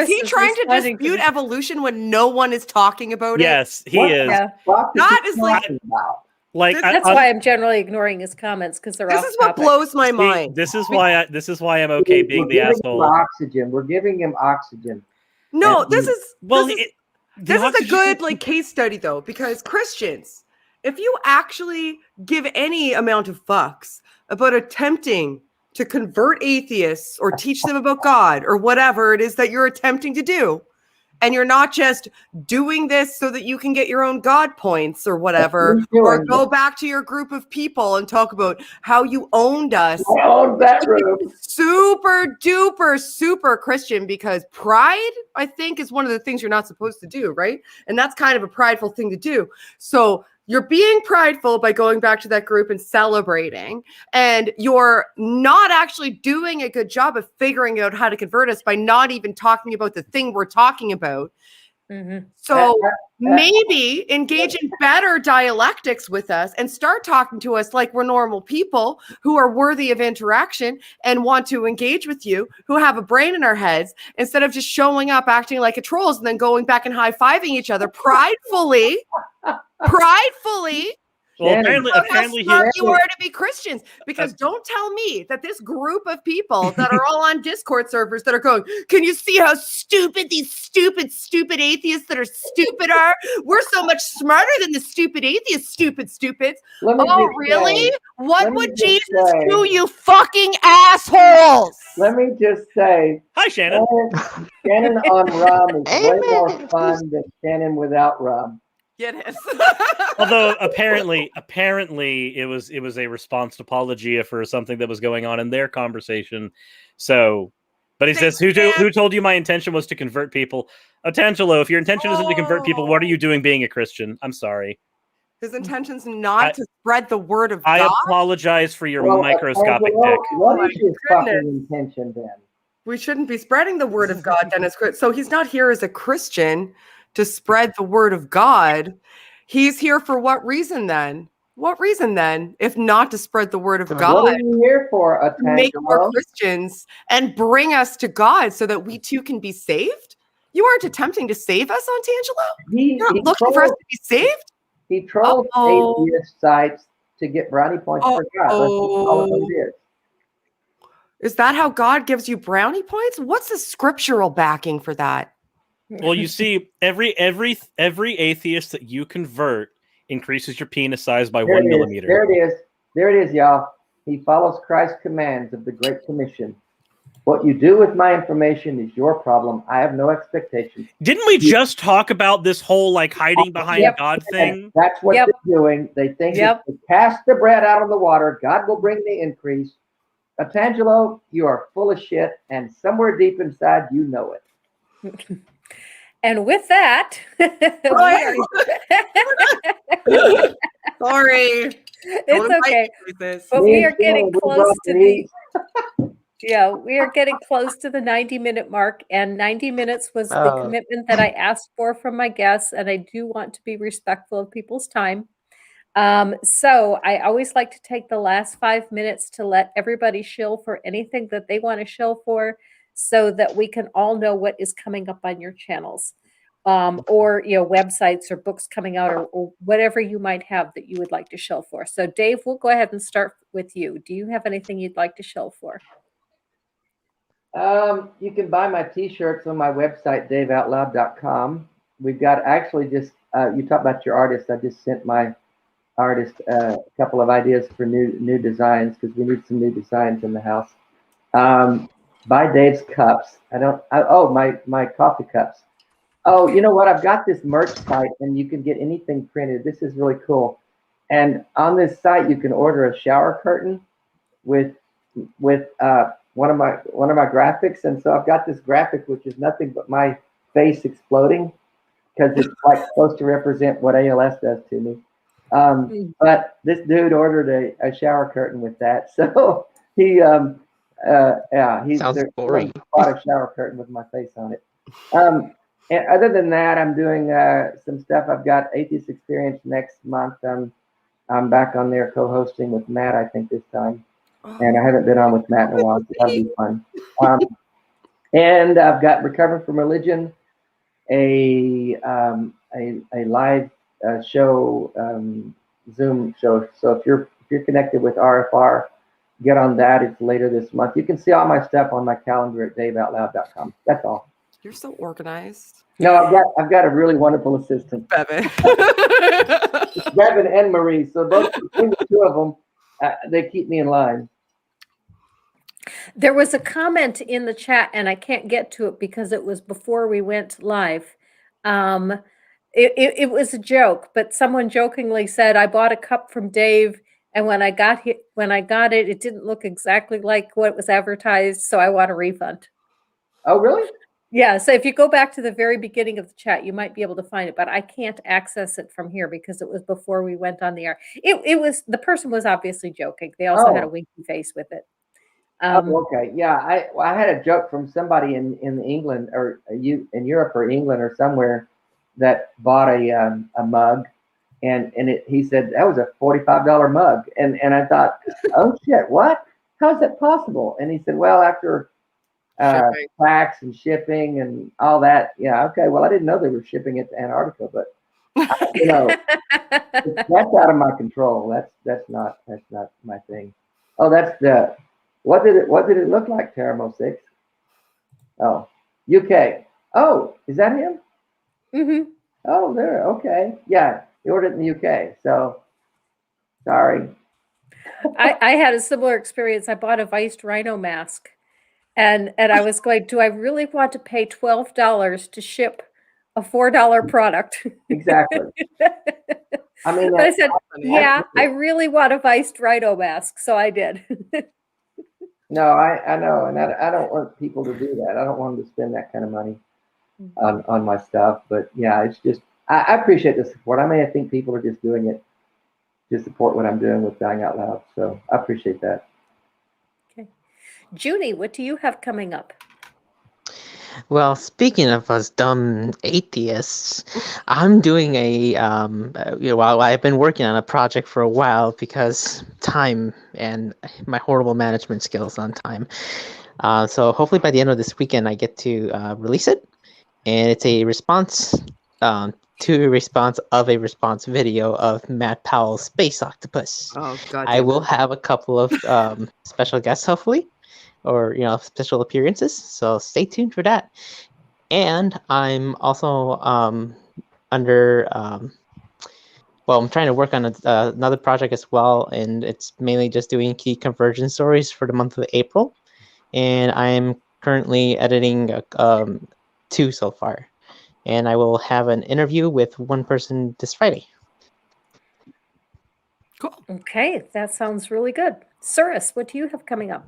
he trying to dispute evolution when no one is talking about it? Yes, he is. Yeah. That is that's why I'm generally ignoring his comments, because they're off This is what blows my mind. This is why I'm okay being the asshole. Oxygen. We're giving him oxygen. No, this is a good case study though, because Christians, if you actually give any amount of fucks about attempting to convert atheists or teach them about God or whatever it is that you're attempting to do, and you're not just doing this so that you can get your own God points or whatever, or go back to your group of people and talk about how you owned us. I owned that room. Super duper, super Christian, because pride, I think, is one of the things you're not supposed to do, right? And that's kind of a prideful thing to do. So you're being prideful by going back to that group and celebrating, and you're not actually doing a good job of figuring out how to convert us by not even talking about the thing we're talking about. Mm-hmm. So maybe engage in better dialectics with us and start talking to us like we're normal people who are worthy of interaction and want to engage with you, who have a brain in our heads, instead of just showing up, acting like a trolls, and then going back and high-fiving each other pridefully. Well, Shannon, apparently how smart you are to be Christians, because don't tell me that this group of people that are all on Discord servers that are going, can you see how stupid these stupid atheists that are stupid are? We're so much smarter than the stupid atheists, stupids. Oh, really? What would Jesus do, you fucking assholes? Let me just say, hi, Shannon. Shannon on rum is way more fun than Shannon without rum. It is. Although apparently it was a response to Apologia for something that was going on in their conversation. So, but he says, who told you my intention was to convert people? Otangelo, if your intention isn't to convert people, what are you doing being a Christian? I'm sorry. His intention's not to spread the word of God. I apologize for your microscopic Otangelo, pick. What is his fucking intention then? We shouldn't be spreading the word of God, Dennis. So he's not here as a Christian to spread the word of God. He's here for what reason then? What reason then, if not to spread the word of God? What are you here for, Otangelo? Make more Christians and bring us to God so that we too can be saved? You aren't attempting to save us, Otangelo? You're not looking for us to be saved? He trolls atheist sites to get brownie points for God. That's all it is. Is that how God gives you brownie points? What's the scriptural backing for that? Well, you see, every atheist that you convert increases your penis size by 1 millimeter. There it is, y'all. He follows Christ's commands of the Great Commission. What you do with my information is your problem. I have no expectations. Didn't we just talk about this whole hiding behind God thing? That's what they're doing. They think if they cast the bread out on the water, God will bring the increase. Otangelo, you are full of shit, and somewhere deep inside, you know it. And with that, sorry. It's okay. But we are getting close to we are getting close to the 90-minute mark, and 90 minutes was the commitment that I asked for from my guests, and I do want to be respectful of people's time. So I always like to take the last 5 minutes to let everybody shill for anything that they want to shill for, so that we can all know what is coming up on your channels, or websites or books coming out, or whatever you might have that you would like to shill for. So Dave, we'll go ahead and start with you. Do you have anything you'd like to shill for? You can buy my t-shirts on my website, daveoutloud.com. We've got actually just you talk about your artists. I just sent my artist a couple of ideas for new designs, because we need some new designs in the house. Buy Dave's cups. My coffee cups. Oh, you know what? I've got this merch site, and you can get anything printed. This is really cool. And on this site, you can order a shower curtain with one of my graphics. And so I've got this graphic, which is nothing but my face exploding, because it's supposed to represent what ALS does to me. But this dude ordered a shower curtain with that. So he sounds boring. Bought a shower curtain with my face on it. And other than that, I'm doing some stuff. I've got Atheist Experience next month. I'm back on there co-hosting with Matt, I think, this time. And I haven't been on with Matt in a while, so that'll be fun. And I've got Recovering from Religion, a live show, Zoom show. So if you're connected with RFR, get on that. It's later this month. You can see all my stuff on my calendar at daveoutloud.com. That's all. You're so organized. No, I've got a really wonderful assistant, Bevan. Bevan and Marie. So both between the two of them, they keep me in line. There was a comment in the chat, and I can't get to it because it was before we went live. It was a joke, but someone jokingly said, "I bought a cup from Dave, and when I got it, it didn't look exactly like what was advertised, so I want a refund." Oh, really? Yeah. So if you go back to the very beginning of the chat, you might be able to find it, but I can't access it from here because it was before we went on the air. The person was obviously joking. They also had a winky face with it. Okay. Yeah. I had a joke from somebody in England, or in Europe or England or somewhere, that bought a mug, and he said that was a $45 mug, and I thought, oh shit, what? How is that possible? And he said, well, after tax and shipping and all that, yeah, okay. Well, I didn't know they were shipping it to Antarctica, but You know, that's out of my control. That's not my thing. Oh, that's the what did it look like, Teramo 6? Oh, UK. Oh, is that him? Mm-hmm. Oh, there. Okay. Yeah, he ordered it in the UK. So sorry. I had a similar experience. I bought a Viced Rhino mask, and I was going, do I really want to pay $12 to ship a $4 product? Exactly. I mean, But I said, yeah, I really want a Viced Rhino mask, so I did. no, I know, and I don't want people to do that. I don't want them to spend that kind of money on my stuff. But yeah, it's just I appreciate the support. I think people are just doing it to support what I'm doing with Dying Out Loud. So I appreciate that. Okay. Jyuni, what do you have coming up? Well, speaking of us dumb atheists, I'm doing well, I've been working on a project for a while because time and my horrible management skills on time. So hopefully by the end of this weekend, I get to release it. And it's a response to a response of a response video of Matt Powell's Space Octopus. Oh, God. I will have a couple of special guests, hopefully, or special appearances. So stay tuned for that. And I'm also under. Well, I'm trying to work on another project as well, and it's mainly just doing key conversion stories for the month of April. And I'm currently editing 2 so far. And I will have an interview with one person this Friday. Cool. Okay, that sounds really good. Suris, what do you have coming up?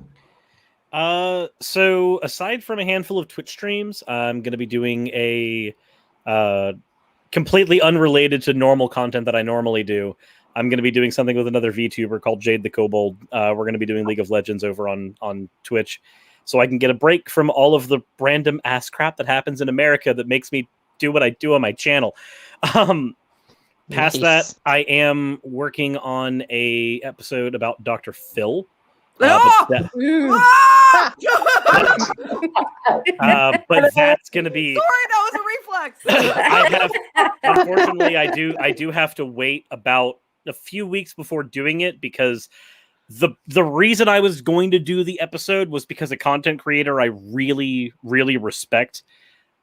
So aside from a handful of Twitch streams, I'm going to be doing a completely unrelated to normal content that I normally do. I'm going to be doing something with another VTuber called Jade the Kobold. We're going to be doing League of Legends over on Twitch, so I can get a break from all of the random ass crap that happens in America that makes me do what I do on my channel. Past that, I am working on a episode about Dr. Phil. But that's going to be. Sorry, that was a reflex. Unfortunately, I do have to wait about a few weeks before doing it because the reason I was going to do the episode was because a content creator I really, really respect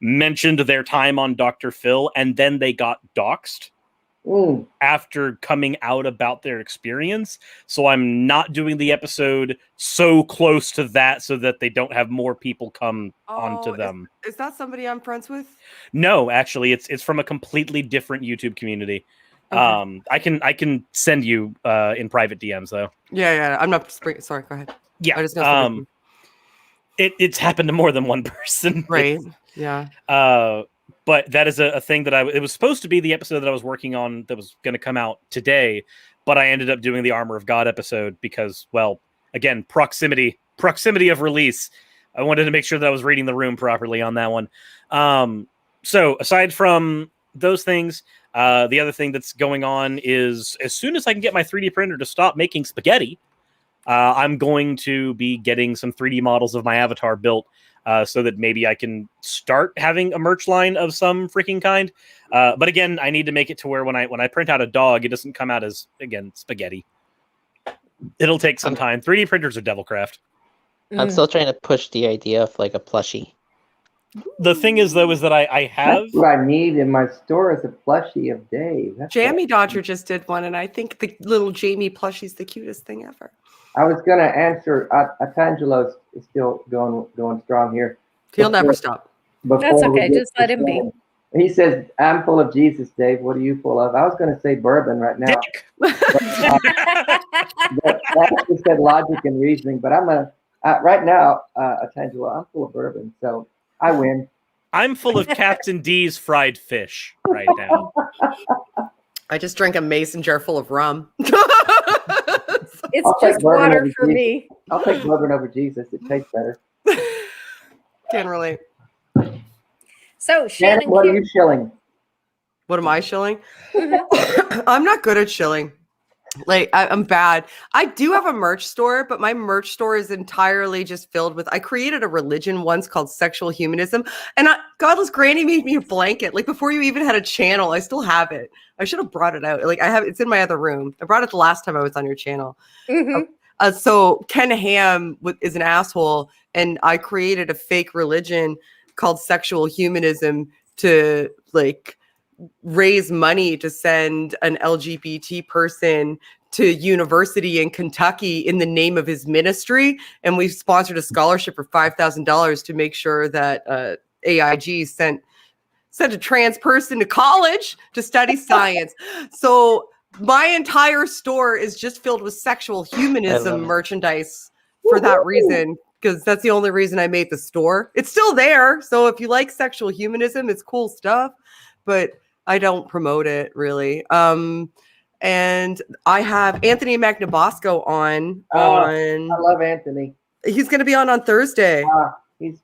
mentioned their time on Dr. Phil, and then they got doxxed after coming out about their experience. So I'm not doing the episode so close to that so that they don't have more people come onto them. Is that somebody I'm friends with? No, actually, it's from a completely different YouTube community. Okay. I can send you in private DMs though. Yeah. I'm not. Sorry, go ahead. Yeah. I just know it's happened to more than one person. Right. Yeah. But that is a thing that it was supposed to be the episode that I was working on that was going to come out today, but I ended up doing the Armor of God episode because, well, again, proximity of release. I wanted to make sure that I was reading the room properly on that one. So aside from those things, the other thing that's going on is as soon as I can get my 3D printer to stop making spaghetti, I'm going to be getting some 3D models of my avatar built so that maybe I can start having a merch line of some freaking kind. But again, I need to make it to where when I print out a dog, it doesn't come out as, again, spaghetti. It'll take some time. 3D printers are devilcraft. I'm still trying to push the idea of like a plushie. The thing is, though, is that I have... That's what I need in my store is a plushie of Dave. Jamie Dodger just did one, and I think the little Jamie plushie is the cutest thing ever. I was going to answer. Atangelo's is still going strong here. He'll never stop. That's okay. Just let him be. He says, I'm full of Jesus, Dave. What are you full of? I was going to say bourbon right now. But that just said logic and reasoning. But I'm right now, Atangelo, I'm full of bourbon. So I win. I'm full of Captain D's fried fish right now. I just drank a mason jar full of rum. It's just water for me. I'll take bourbon over Jesus. It tastes better. Can't relate. So, Shannon, what are you shilling? What am I shilling? I'm not good at shilling. Like I'm bad. I do have a merch store, but my merch store is entirely just filled with. I created a religion once called sexual humanism, and Godless Granny made me a blanket. Like before you even had a channel, I still have it. I should have brought it out. Like I have, it's in my other room. I brought it the last time I was on your channel. So Ken Ham is an asshole, and I created a fake religion called sexual humanism to like raise money to send an LGBT person to university in Kentucky in the name of his ministry. And we've sponsored a scholarship for $5,000 to make sure that AIG sent a trans person to college to study science. So my entire store is just filled with sexual humanism merchandise for that reason, because that's the only reason I made the store. It's still there. So if you like sexual humanism, it's cool stuff, but I don't promote it really. And I have Anthony Magnabosco on. I love Anthony. He's going to be on Thursday.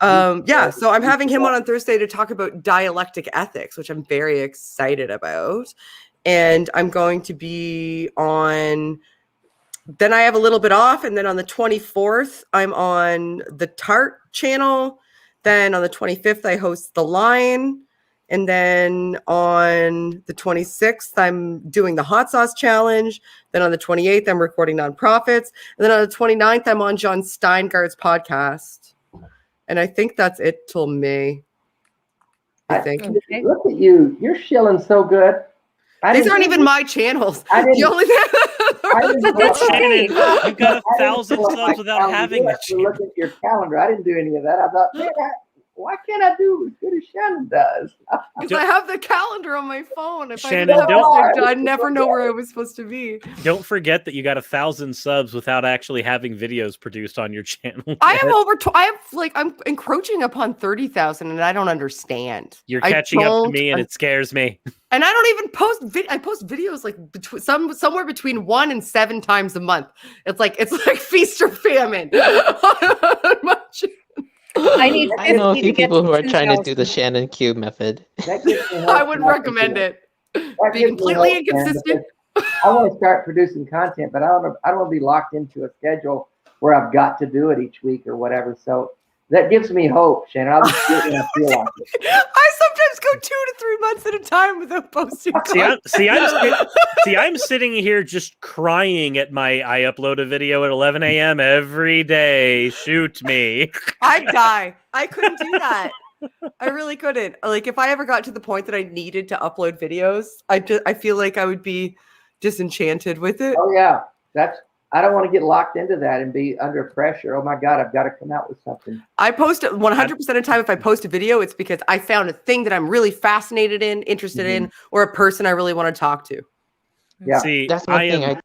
So I'm having him on Thursday to talk about dialectic ethics, which I'm very excited about. And I'm going to be on. Then I have a little bit off, and then on the 24th, I'm on the Tart channel. Then on the 25th, I host The Line. And then on the 26th, I'm doing the Hot Sauce Challenge. Then on the 28th, I'm recording Nonprofits. And then on the 29th, I'm on John Steingart's podcast. And I think that's it till May. I think. Okay. Look at you. You're shilling so good. These aren't even my channels. Shannon, you've got 1,000 subs without having the channel. Look at your calendar. I didn't do any of that. I thought, man, why can't I do as good as Shannon does? Because I have the calendar on my phone. If Shannon, I'd never know where I was supposed to be. Don't forget that you got 1,000 subs without actually having videos produced on your channel. I'm encroaching upon 30,000, and I don't understand. You're catching up to me, and it scares me. And I don't even post. I post videos like somewhere between 1 and 7 times a month. It's like feast or famine. I know a few people who are trying to do the Shannon Q method. I would recommend it. Be completely inconsistent. I want to start producing content, but I don't want to be locked into a schedule where I've got to do it each week or whatever. So that gives me hope, Shannon. I'll just do it when I feel like it. I sometimes go 2 to 3 months at a time without posting. I'm sitting here just crying at I upload a video at 11 a.m. every day. Shoot me. I'd die. I couldn't do that. I really couldn't. Like if I ever got to the point that I needed to upload videos, I feel like I would be disenchanted with it. Oh yeah, I don't want to get locked into that and be under pressure. Oh my God, I've got to come out with something. I post 100% of the time. If I post a video, it's because I found a thing that I'm really fascinated in, interested in, or a person I really want to talk to. Yeah, see, that's one thing.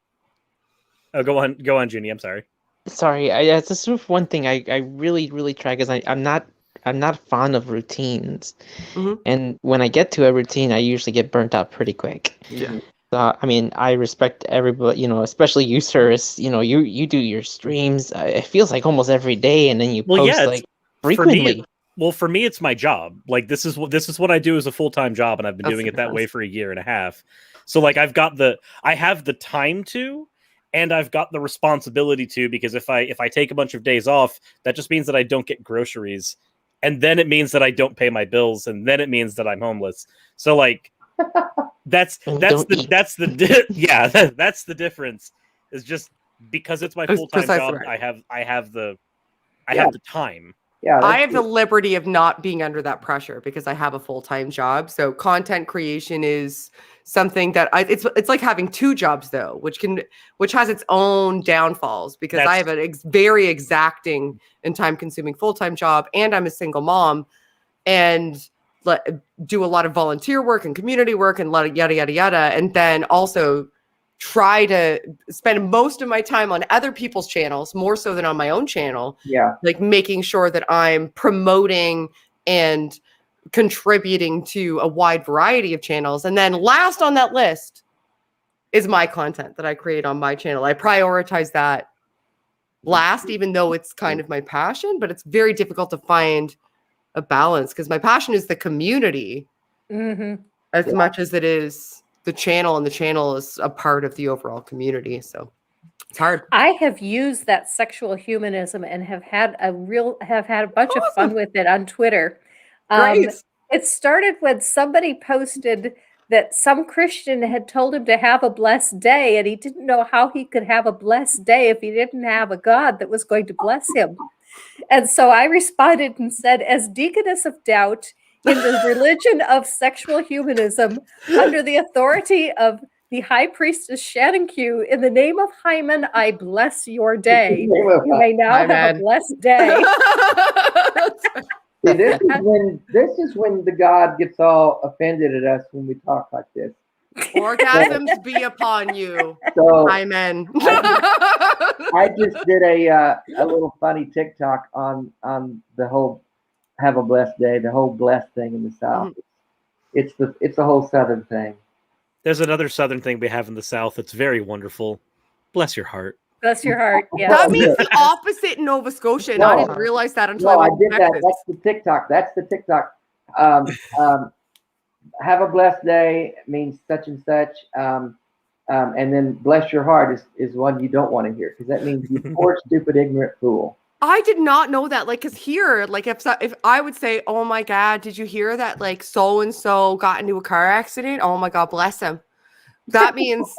Go on, Jyuni. I'm sorry. Sorry, that's just sort of one thing I really, really try, because I'm not fond of routines, and when I get to a routine, I usually get burnt out pretty quick. Yeah. I mean, I respect everybody, especially you, Suris. You do your streams. It feels like almost every day, and then you post frequently. For me, it's my job. Like this is what I do as a full-time job, and I've been doing it that way for a year and a half. So like I have the time to, and I've got the responsibility to, because if I take a bunch of days off, that just means that I don't get groceries, and then it means that I don't pay my bills, and then it means that I'm homeless. So like. That's the difference. Is just because it's my full-time job, right. I have the time. Yeah, I have the liberty of not being under that pressure because I have a full-time job. So content creation is something that it's like having 2 jobs though, which has its own downfalls, because I have a very exacting and time-consuming full-time job, and I'm a single mom, and do a lot of volunteer work and community work and a lot of yada, yada, yada. And then also try to spend most of my time on other people's channels, more so than on my own channel. Yeah. Like making sure that I'm promoting and contributing to a wide variety of channels. And then last on that list is my content that I create on my channel. I prioritize that last, even though it's kind of my passion, but it's very difficult to find a balance, because my passion is the community as much as it is the channel, and the channel is a part of the overall community. So it's hard. I have used that sexual humanism and have had a bunch of fun with it on Twitter. Great. It started when somebody posted that some Christian had told him to have a blessed day, and he didn't know how he could have a blessed day if he didn't have a God that was going to bless him. And so I responded and said, as deaconess of doubt in the religion of sexual humanism, under the authority of the high priestess Shannon Q, in the name of Hymen, I bless your day. You may now have a blessed day. See, this is when the God gets all offended at us when we talk like this. Orgasms be upon you. So Amen. I just did a little funny TikTok on the whole have a blessed day, the whole blessed thing in the South. Mm-hmm. It's the whole Southern thing. There's another Southern thing we have in the South that's very wonderful. Bless your heart. Bless your heart. Yeah. That means the opposite in Nova Scotia. And I didn't realize that until I did that. That's the TikTok. That's the TikTok. Have a blessed day means such and such. And then bless your heart is one you don't want to hear, because that means you poor, stupid, ignorant fool. I did not know that. Like, because here, like, if I would say, oh my God, did you hear that? Like, so and so got into a car accident. Oh my God, bless him. That means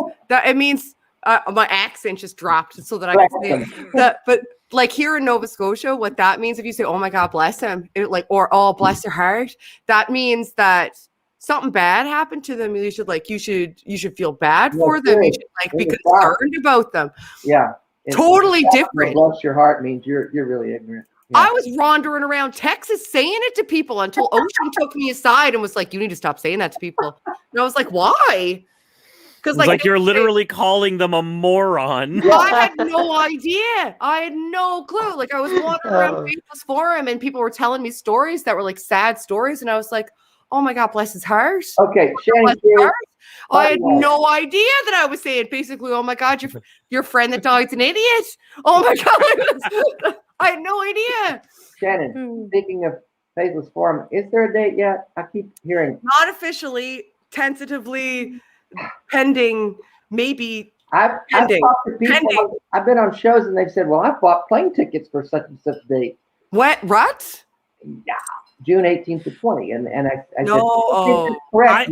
my accent just dropped so that I can say that. But like here in Nova Scotia, what that means, if you say, oh my God, bless him, or oh, bless your heart, that means that something bad happened to them. You should feel bad for them. You should be concerned about them. Yeah. Totally different. Bless your heart means you're really ignorant. Yeah. I was wandering around Texas saying it to people until Ocean took me aside and was like, you need to stop saying that to people. And I was like, why? Because like you're literally calling them a moron. I had no idea. I had no clue. Like I was wandering around People's Forum and people were telling me stories that were like sad stories. And I was like, oh my God, bless his heart. Okay, Shannon Q. I had no idea that I was saying basically, oh my God, your friend that died's an idiot. Oh my God. I had no idea. Shannon, speaking of Faithless Forum, is there a date yet? I keep hearing. Not officially, tentatively, pending, maybe. I've talked to people. I've been on shows and they've said, well, I bought plane tickets for such and such date. What? Yeah. June 18th to 20. And I no. said, correct.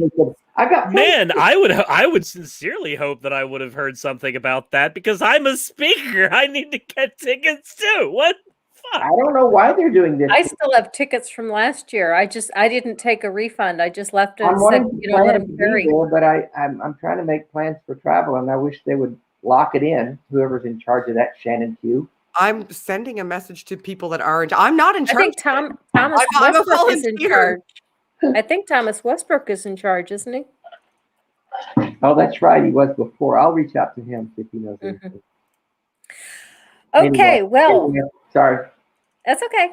I got I would sincerely hope that I would have heard something about that, because I'm a speaker. I need to get tickets too. What? Fuck? I don't know why they're doing this. I still have tickets from last year. I didn't take a refund. I just left it and said, let them carry. But I'm trying to make plans for travel, and I wish they would lock it in. Whoever's in charge of that, Shannon Q. I'm sending a message to people that aren't. I'm not in charge. I think Thomas Westbrook is in charge. I think Thomas Westbrook is in charge, isn't he? Oh, that's right. He was before. I'll reach out to him if he knows anything. Okay, anyway, well. Sorry. That's okay.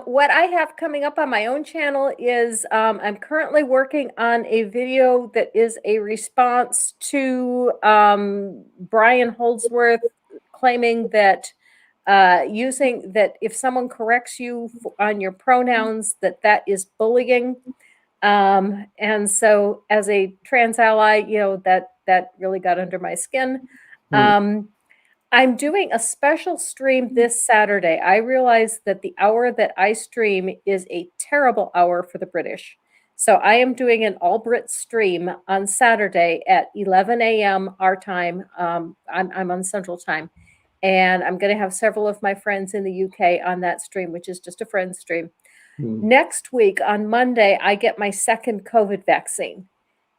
What I have coming up on my own channel is I'm currently working on a video that is a response to Brian Holdsworth claiming that using that if someone corrects you on your pronouns, that is bullying. And so as a trans ally, that really got under my skin. I'm doing a special stream this Saturday. I realize that the hour that I stream is a terrible hour for the British. So I am doing an all Brit stream on Saturday at 11 a.m. our time. I'm on Central Time. And I'm going to have several of my friends in the UK on that stream, which is just a friend stream. Next week on Monday, I get my second COVID vaccine.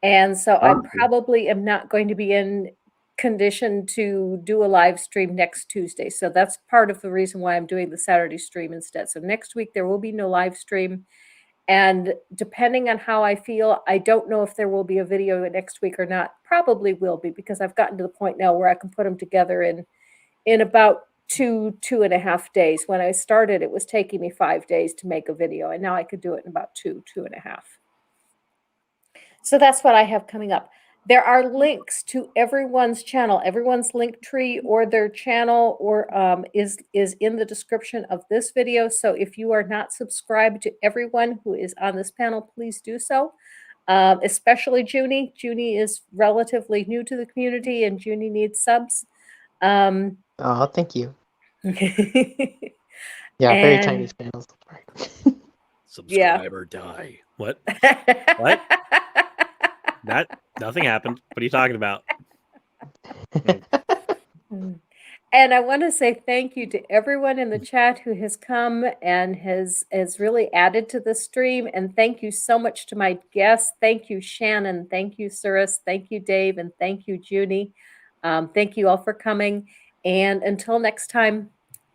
And so I probably am not going to be in condition to do a live stream next Tuesday. So that's part of the reason why I'm doing the Saturday stream instead. So next week, there will be no live stream. And depending on how I feel, I don't know if there will be a video next week or not. Probably will be, because I've gotten to the point now where I can put them together in about 2.5 days. When I started, it was taking me 5 days to make a video, and now I could do it in about 2.5. So that's what I have coming up. There are links to everyone's channel, everyone's link tree or their channel or is in the description of this video. So if you are not subscribed to everyone who is on this panel, please do so. especially Jyuni. Jyuni is relatively new to the community, and Jyuni needs subs. Oh, thank you. Yeah, very tiny channels. Subscribe or die. What? What? Nothing happened. What are you talking about? And I want to say thank you to everyone in the chat who has come and has really added to the stream. And thank you so much to my guests. Thank you, Shannon. Thank you, Suris. Thank you, Dave. And thank you, Jyuni. Thank you all for coming. And until next time,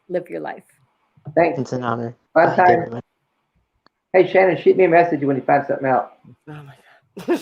live your life. Thanks. It's an honor. Fun Bye, time. everyone. Hey, Shannon, shoot me a message when you find something out. Oh my God.